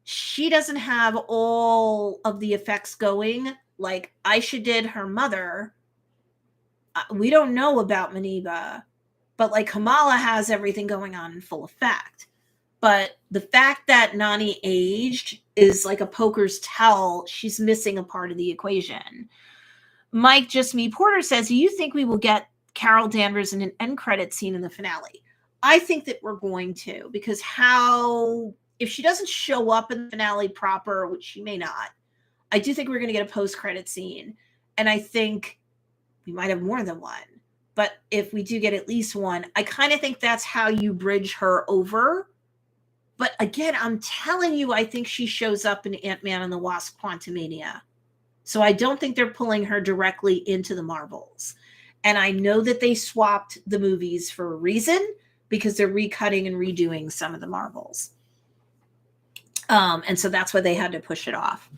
she doesn't have all of the effects going like Aisha did her mother. We don't know about Muneeba, but like Kamala has everything going on in full effect. But the fact that Nani aged is like a poker's tell. She's missing a part of the equation. Mike Just Me Porter says, do you think we will get Carol Danvers in an end credit scene in the finale? I think that we're going to, because if she doesn't show up in the finale proper, which she may not, I do think we're going to get a post-credit scene. And I think we might have more than one. But if we do get at least one, I kind of think that's how you bridge her over. But again, I'm telling you, I think she shows up in Ant-Man and the Wasp: Quantumania. So I don't think they're pulling her directly into the Marvels. And I know that they swapped the movies for a reason, because they're recutting and redoing some of the Marvels. And so that's why they had to push it off.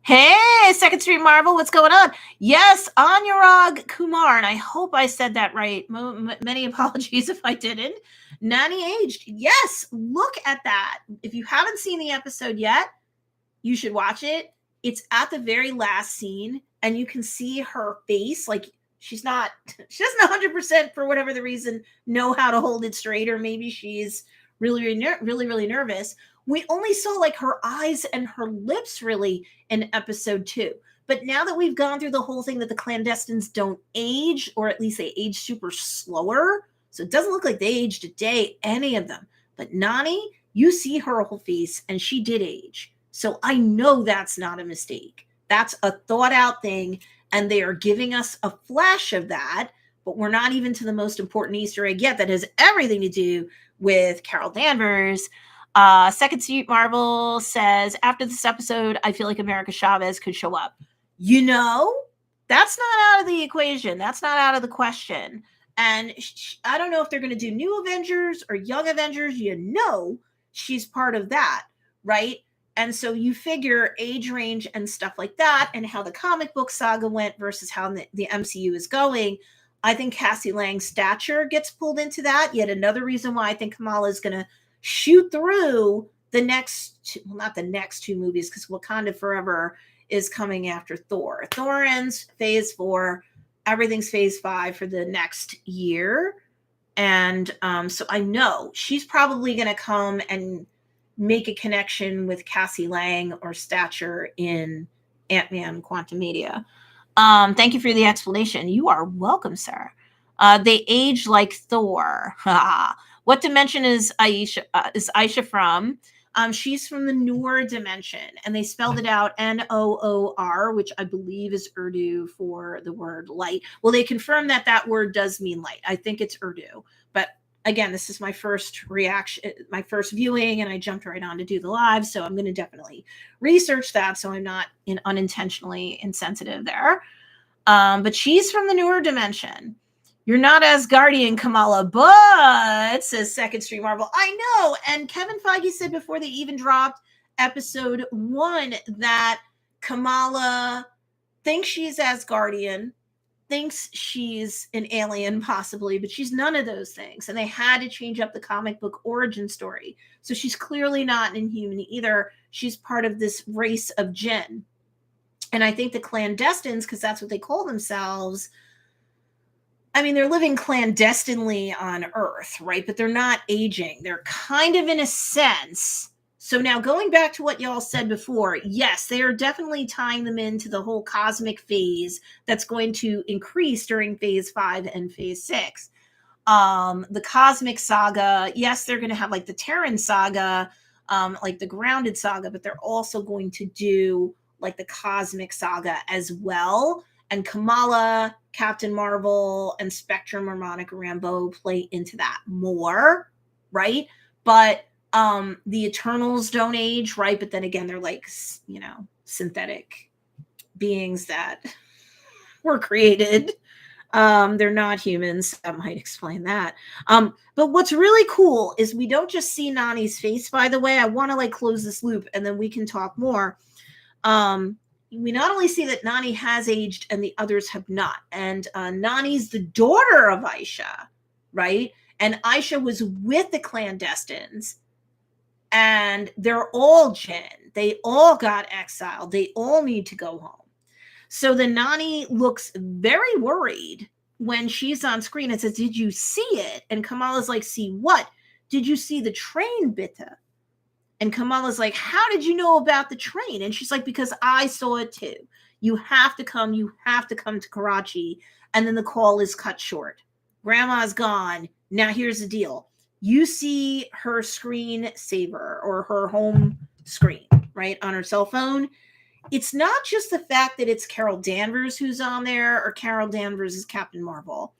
Hey, Second Street Marvel, what's going on? Yes, Anurag Kumar, and I hope I said that right. Many apologies if I didn't. Nani aged. Yes, look at that. If you haven't seen the episode yet, you should watch it. It's at the very last scene, and you can see her face. Like, she doesn't 100% for whatever the reason know how to hold it straight, or maybe she's really nervous. We only saw like her eyes and her lips really in episode 2. But now that we've gone through the whole thing that the clandestines don't age, or at least they age super slower, so it doesn't look like they aged a day, any of them. But Nani, you see her whole face, and she did age. So I know that's not a mistake. That's a thought out thing, and they are giving us a flash of that, but we're not even to the most important Easter egg yet that has everything to do with Carol Danvers. Second Street Marvel says, after this episode, I feel like America Chavez could show up. You know, that's not out of the equation. That's not out of the question. And I don't know if they're going to do New Avengers or Young Avengers. You know, she's part of that, right? And so you figure age range and stuff like that, and how the comic book saga went versus how the MCU is going. I think Cassie Lang's stature gets pulled into that. Yet another reason why I think Kamala is going to shoot through the next, well, not the next 2 movies, because Wakanda Forever is coming after Thor. Thor ends phase 4. Everything's phase 5 for the next year. And so I know she's probably going to come and make a connection with Cassie Lang or stature in Ant-Man Quantumania. Thank you for the explanation. You are welcome, sir. They age like Thor. What dimension is Aisha from? She's from the Noor dimension, and they spelled it out Noor, which I believe is Urdu for the word light. Well, they confirmed that word does mean light. I think it's Urdu, but again, this is my first reaction, my first viewing, and I jumped right on to do the live, so I'm going to definitely research that so I'm not unintentionally insensitive there. But she's from the Newer dimension. You're not Asgardian, Kamala, but, says Second Street Marvel, I know. And Kevin Feige said before they even dropped episode 1 that Kamala thinks she's Asgardian, thinks she's an alien possibly, but she's none of those things. And they had to change up the comic book origin story. So she's clearly not an Inhuman either. She's part of this race of Djinn. And I think the clandestines, because that's what they call themselves, I mean, they're living clandestinely on Earth, right? But they're not aging. They're kind of in a sense. So now going back to what y'all said before, yes, they are definitely tying them into the whole cosmic phase that's going to increase during phase 5 and phase 6. The cosmic saga, yes, they're going to have like the Terran saga, like the grounded saga, but they're also going to do like the cosmic saga as well. And Kamala, Captain Marvel, and Spectrum or Monica Rambeau play into that more, right? But the Eternals don't age, right? But then again, they're like, you know, synthetic beings that were created. They're not humans. That might explain that. But what's really cool is we don't just see Nani's face, by the way. I want to like close this loop and then we can talk more. We not only see that Nani has aged and the others have not. And Nani's the daughter of Aisha, right? And Aisha was with the clandestines. And they're all Djinn. They all got exiled. They all need to go home. So the Nani looks very worried when she's on screen and says, did you see it? And Kamala's like, see what? Did you see the train, bitte? And Kamala's like, how did you know about the train? And she's like, because I saw it too. You have to come to Karachi. And then the call is cut short. Grandma's gone. Now here's the deal. You see her screen saver or her home screen, right, on her cell phone. It's not just the fact that it's Carol Danvers who's on there or Carol Danvers is Captain Marvel.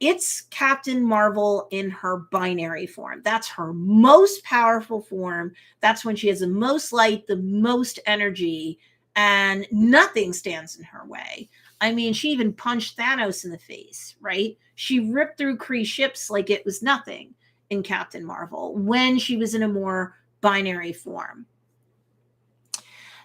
It's Captain Marvel in her binary form. That's her most powerful form. That's when she has the most light, the most energy, and nothing stands in her way. I mean, she even punched Thanos in the face, right? She ripped through Kree ships like it was nothing in Captain Marvel when she was in a more binary form.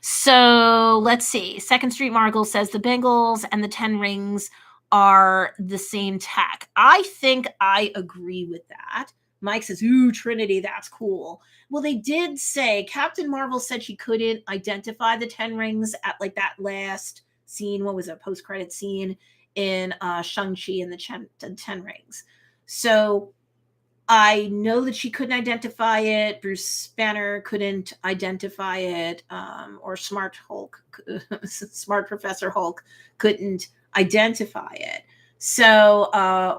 So let's see. Second Street Margle says the Bengals and the 10 Rings are the same tech. I think I agree with that. Mike says, ooh, Trinity, that's cool. Well, they did say, Captain Marvel said she couldn't identify the 10 Rings at like that last scene. What was it? Post-credit scene in Shang-Chi and the 10 Rings. So I know that she couldn't identify it. Bruce Banner couldn't identify it, or Smart Smart Professor Hulk couldn't identify it. So,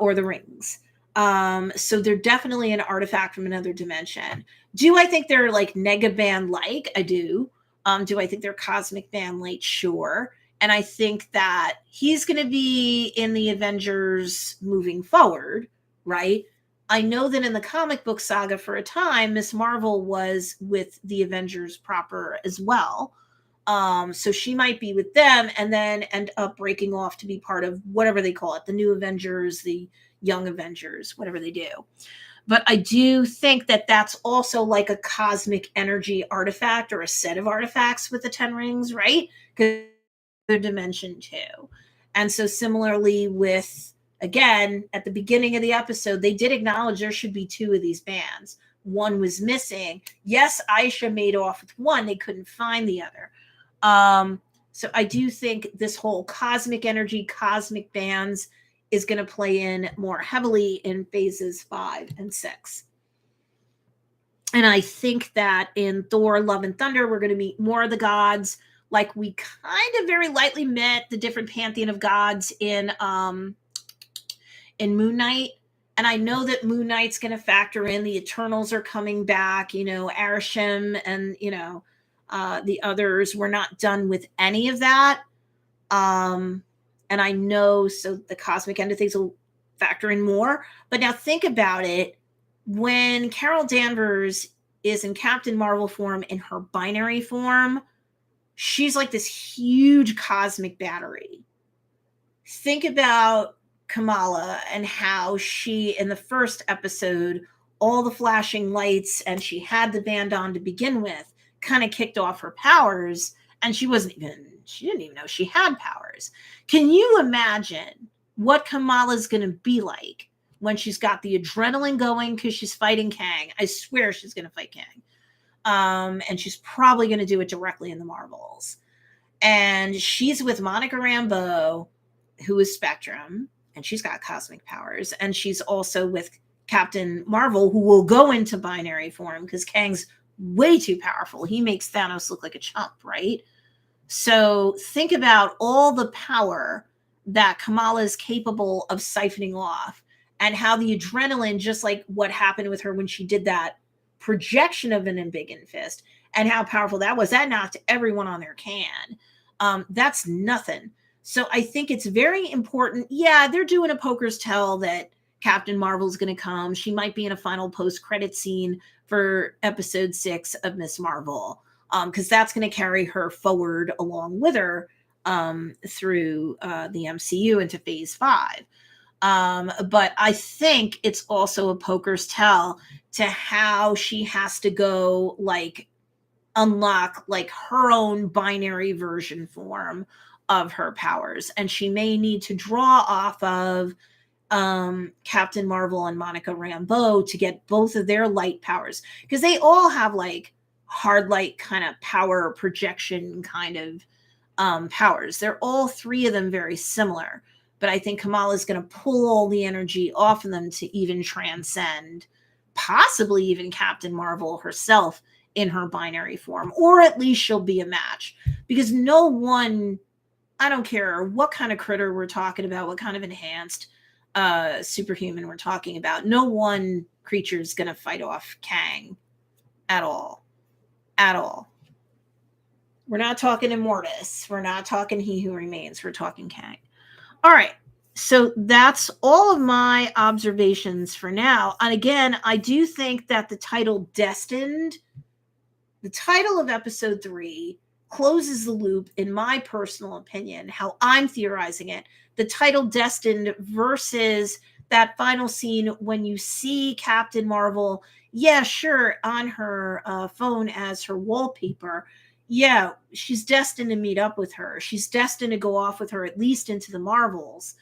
or the rings. So they're definitely an artifact from another dimension. Do I think they're like Negaban like? I do. Do I think they're Cosmic Band like? Sure. And I think that he's going to be in the Avengers moving forward, right? I know that in the comic book saga for a time, Miss Marvel was with the Avengers proper as well. So she might be with them and then end up breaking off to be part of whatever they call it, the new Avengers, the young Avengers, whatever they do. But I do think that that's also like a cosmic energy artifact or a set of artifacts with the 10 rings, right? Because they're dimension 2. And so similarly with, again, at the beginning of the episode, they did acknowledge there should be 2 of these bands. One was missing. Yes, Aisha made off with one. They couldn't find the other. So I do think this whole cosmic energy, cosmic bands is going to play in more heavily in phases 5 and 6. And I think that in Thor, Love and Thunder, we're going to meet more of the gods. Like we kind of very lightly met the different pantheon of gods in Moon Knight. And I know that Moon Knight's going to factor in the Eternals are coming back, Arishem and, the others. We're not done with any of that. And I know, so the cosmic end of things will factor in more. But now think about it. When Carol Danvers is in Captain Marvel form, in her binary form, she's like this huge cosmic battery. Think about Kamala and how she, in the first episode, all the flashing lights, and she had the band on to begin with, kind of kicked off her powers, and she didn't even know she had powers. Can you imagine what Kamala's going to be like when she's got the adrenaline going because she's fighting Kang? I swear she's going to fight Kang. And she's probably going to do it directly in the Marvels. And she's with Monica Rambeau, who is Spectrum, and she's got cosmic powers. And she's also with Captain Marvel, who will go into binary form because Kang's way too powerful. He makes Thanos look like a chump, right? So think about all the power that Kamala is capable of siphoning off and how the adrenaline, just like what happened with her when she did that projection of an embiggen fist and how powerful that was, that knocked everyone on their can. That's nothing. So I think it's very important. Yeah, they're doing a poker's tell that Captain Marvel's going to come. She might be in a final post-credit scene for episode 6 of Miss Marvel, because that's going to carry her forward along with her through the MCU into phase 5. But I think it's also a poker's tell to how she has to go like unlock like her own binary version form of her powers. And she may need to draw off of Captain Marvel and Monica Rambeau to get both of their light powers, because they all have like hard light kind of power projection kind of powers. They're all 3 of them very similar. But I think Kamala is going to pull all the energy off of them to even transcend possibly even Captain Marvel herself in her binary form, or at least she'll be a match, because no one, I don't care what kind of critter we're talking about, what kind of enhanced superhuman we're talking about, no one creature is going to fight off Kang at all. We're not talking Immortus. We're not talking He Who Remains. We're talking Kang. All right. So that's all of my observations for now. And again, I do think that the title Destined, the title of episode 3, closes the loop, in my personal opinion, how I'm theorizing it. The title Destined versus that final scene when you see Captain Marvel, yeah, sure, on her phone as her wallpaper. Yeah, she's destined to meet up with her. She's destined to go off with her at least into the Marvels.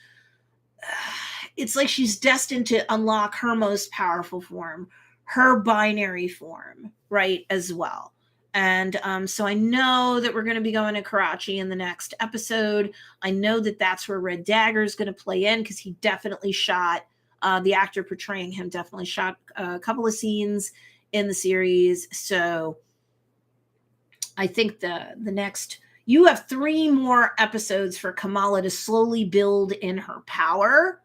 It's like she's destined to unlock her most powerful form, her binary form, right, as well. And so I know that we're going to be going to Karachi in the next episode. I know that that's where Red Dagger is going to play in, because he definitely shot, the actor portraying him definitely shot a couple of scenes in the series. So I think the next, you have 3 more episodes for Kamala to slowly build in her power,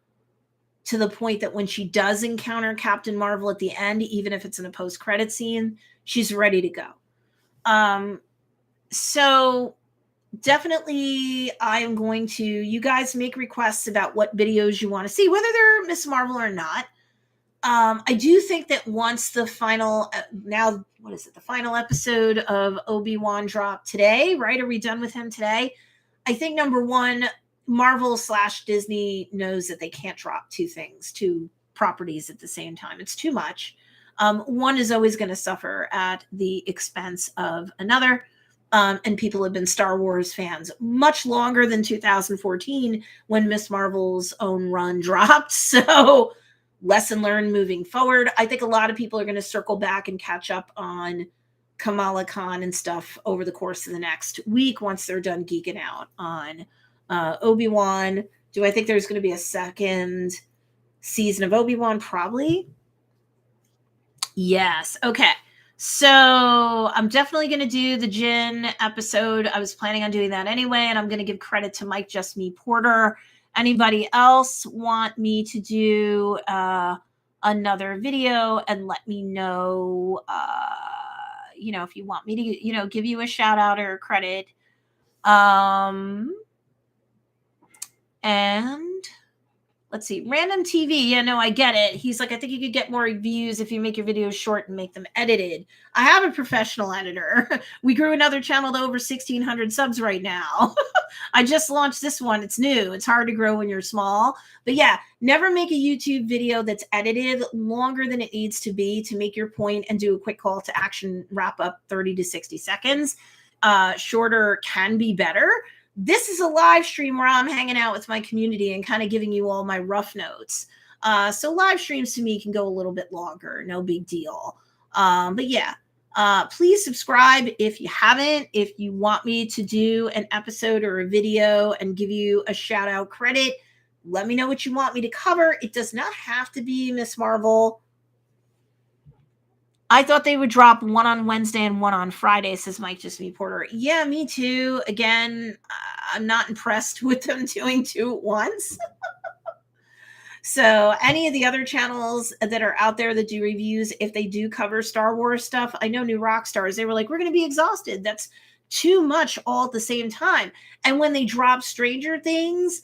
to the point that when she does encounter Captain Marvel at the end, even if it's in a post-credit scene, she's ready to go. So definitely I am going to, you guys make requests about what videos you want to see, whether they're Miss Marvel or not. I do think that once the final, now, what is it? The final episode of Obi-Wan dropped today, right? Are we done with him today? I think number one, Marvel/Disney knows that they can't drop 2 properties at the same time. It's too much. One is always going to suffer at the expense of another. And people have been Star Wars fans much longer than 2014, when Miss Marvel's own run dropped. So, lesson learned moving forward. I think a lot of people are going to circle back and catch up on Kamala Khan and stuff over the course of the next week, once they're done geeking out on Obi-Wan. Do I think there's going to be a second season of Obi-Wan? Probably. Yes. Okay. So I'm definitely going to do the Djinn episode. I was planning on doing that anyway, and I'm going to give credit to Mike Just Me Porter. Anybody else want me to do another video, and let me know, if you want me to, give you a shout out or credit. And let's see, Random TV. Yeah, no, I get it. He's like, I think you could get more views if you make your videos short and make them edited. I have a professional editor. We grew another channel to over 1,600 subs right now. I just launched this one. It's new. It's hard to grow when you're small. But yeah, never make a YouTube video that's edited longer than it needs to be to make your point and do a quick call to action, wrap up 30 to 60 seconds. Shorter can be better. This is a live stream where I'm hanging out with my community and kind of giving you all my rough notes. So live streams to me can go a little bit longer. No big deal. But yeah, please subscribe if you haven't. If you want me to do an episode or a video and give you a shout out credit, let me know what you want me to cover. It does not have to be Miss Marvel. I thought they would drop one on Wednesday and one on Friday, says Mike Just Me Porter. Yeah, me too. Again, I'm not impressed with them doing 2 at once. So any of the other channels that are out there that do reviews, if they do cover Star Wars stuff, I know New Rockstars, they were like, we're going to be exhausted. That's too much all at the same time. And when they drop Stranger Things,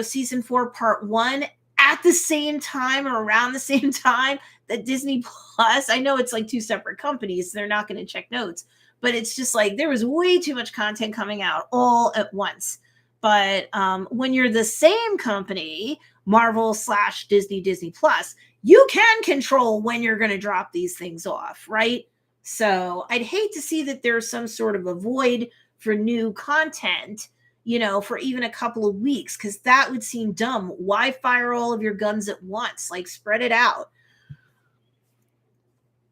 season 4, part 1, at the same time or around the same time that Disney Plus, I know it's like 2 separate companies, so they're not going to check notes, but it's just like there was way too much content coming out all at once. But when you're the same company, Marvel/Disney, Disney Plus, you can control when you're going to drop these things off, right? So I'd hate to see that there's some sort of a void for new content, for even a couple of weeks, because that would seem dumb. Why fire all of your guns at once? Like, spread it out.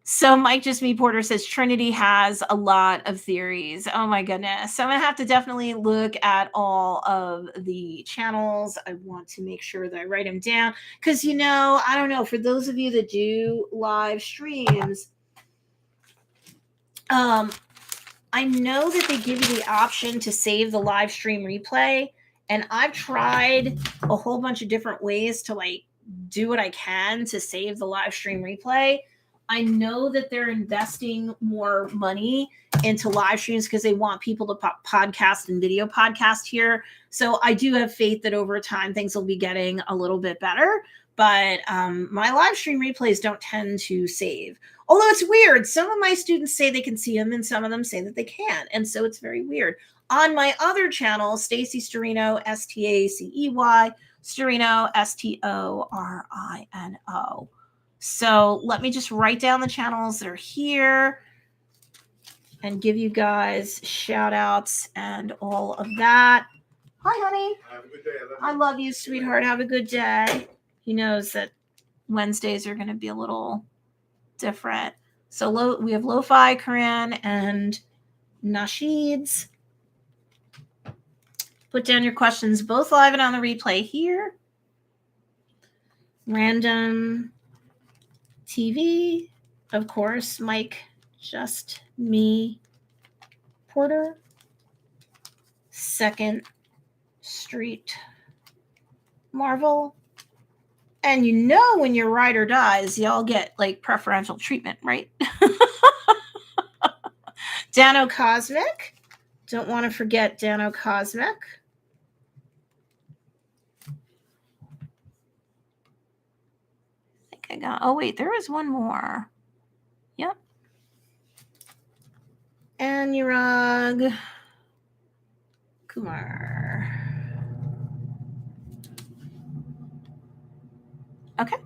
So Mike Just Me Porter says Trinity has a lot of theories. Oh my goodness. So I'm going to have to definitely look at all of the channels. I want to make sure that I write them down, because, I don't know, for those of you that do live streams, I know that they give you the option to save the live stream replay, and I've tried a whole bunch of different ways to do what I can to save the live stream replay. I know that they're investing more money into live streams because they want people to podcast and video podcast here. So I do have faith that over time things will be getting a little bit better. But my live stream replays don't tend to save. Although it's weird. Some of my students say they can see them and some of them say that they can't. And so it's very weird. On my other channel, Stacey Storino, Stacey Storino, Storino. So let me just write down the channels that are here. and give you guys shout outs and all of that. Hi, honey. Have a good day. I love you, sweetheart. Have a good day. He knows that Wednesdays are going to be a little different. So we have Lo-Fi, Kamran, and Nasheed's. Put down your questions both live and on the replay here. Random TV, of course, Mike, Just Me, Porter, Second Street, Marvel. And you know when your writer dies, y'all get like preferential treatment, right? Dano Cosmic. Don't want to forget Dano Cosmic. I got, oh wait, there is one more. Yep. Anurag Kumar. Okay.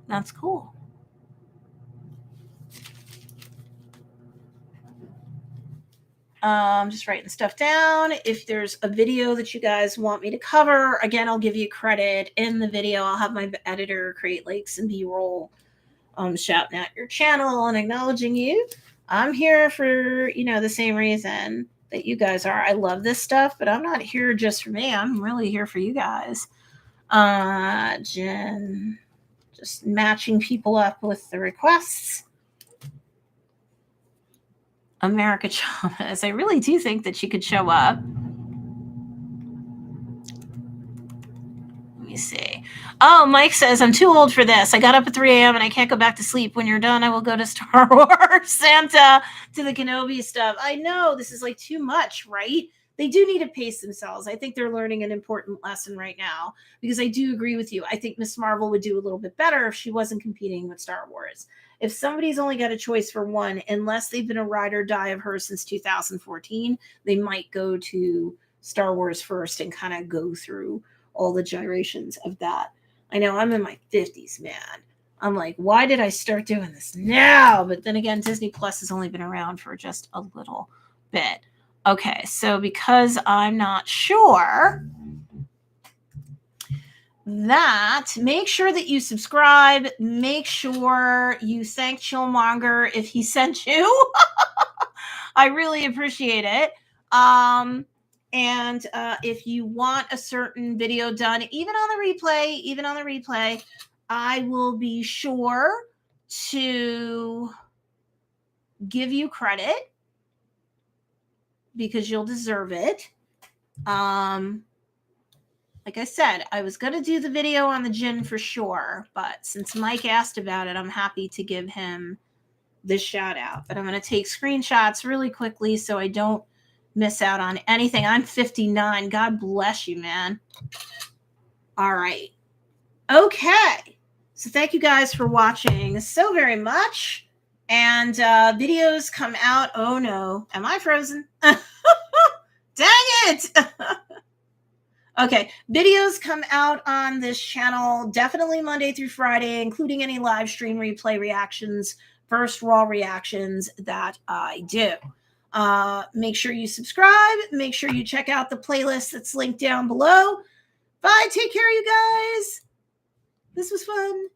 That's cool. I'm just writing stuff down. If there's a video that you guys want me to cover, again, I'll give you credit in the video. I'll have my editor create like some B-roll shouting out your channel and acknowledging you. I'm here for, the same reason that you guys are. I love this stuff, but I'm not here just for me. I'm really here for you guys. Djinn, just matching people up with the requests. America Chavez. I really do think that she could show up. Let me see. Oh, Mike says, I'm too old for this. I got up at 3 a.m. and I can't go back to sleep. When you're done, I will go to Star Wars, Santa, to the Kenobi stuff. I know this is like too much, right? They do need to pace themselves. I think they're learning an important lesson right now because I do agree with you. I think Miss Marvel would do a little bit better if she wasn't competing with Star Wars. If somebody's only got a choice for one, unless they've been a ride or die of her since 2014, they might go to Star Wars first and kind of go through all the generations of that. I know I'm in my 50s, man. I'm like, why did I start doing this now? But then again, Disney Plus has only been around for just a little bit. Okay, so because I'm not sure, make sure that you subscribe. Make sure you thank Chillmonger if he sent you. I really appreciate it. And if you want a certain video done, even on the replay, I will be sure to give you credit because you'll deserve it. Like I said, I was going to do the video on the Djinn for sure, but since Mike asked about it, I'm happy to give him this shout out. But I'm going to take screenshots really quickly so I don't miss out on anything. I'm 59. God bless you, man. All right. Okay. So thank you guys for watching so very much. And videos come out. Oh no. Am I frozen? Dang it. Okay. Videos come out on this channel definitely Monday through Friday, including any live stream replay reactions, first raw reactions that I do. Make sure you subscribe. Make sure you check out the playlist that's linked down below. Bye. Take care, you guys. This was fun.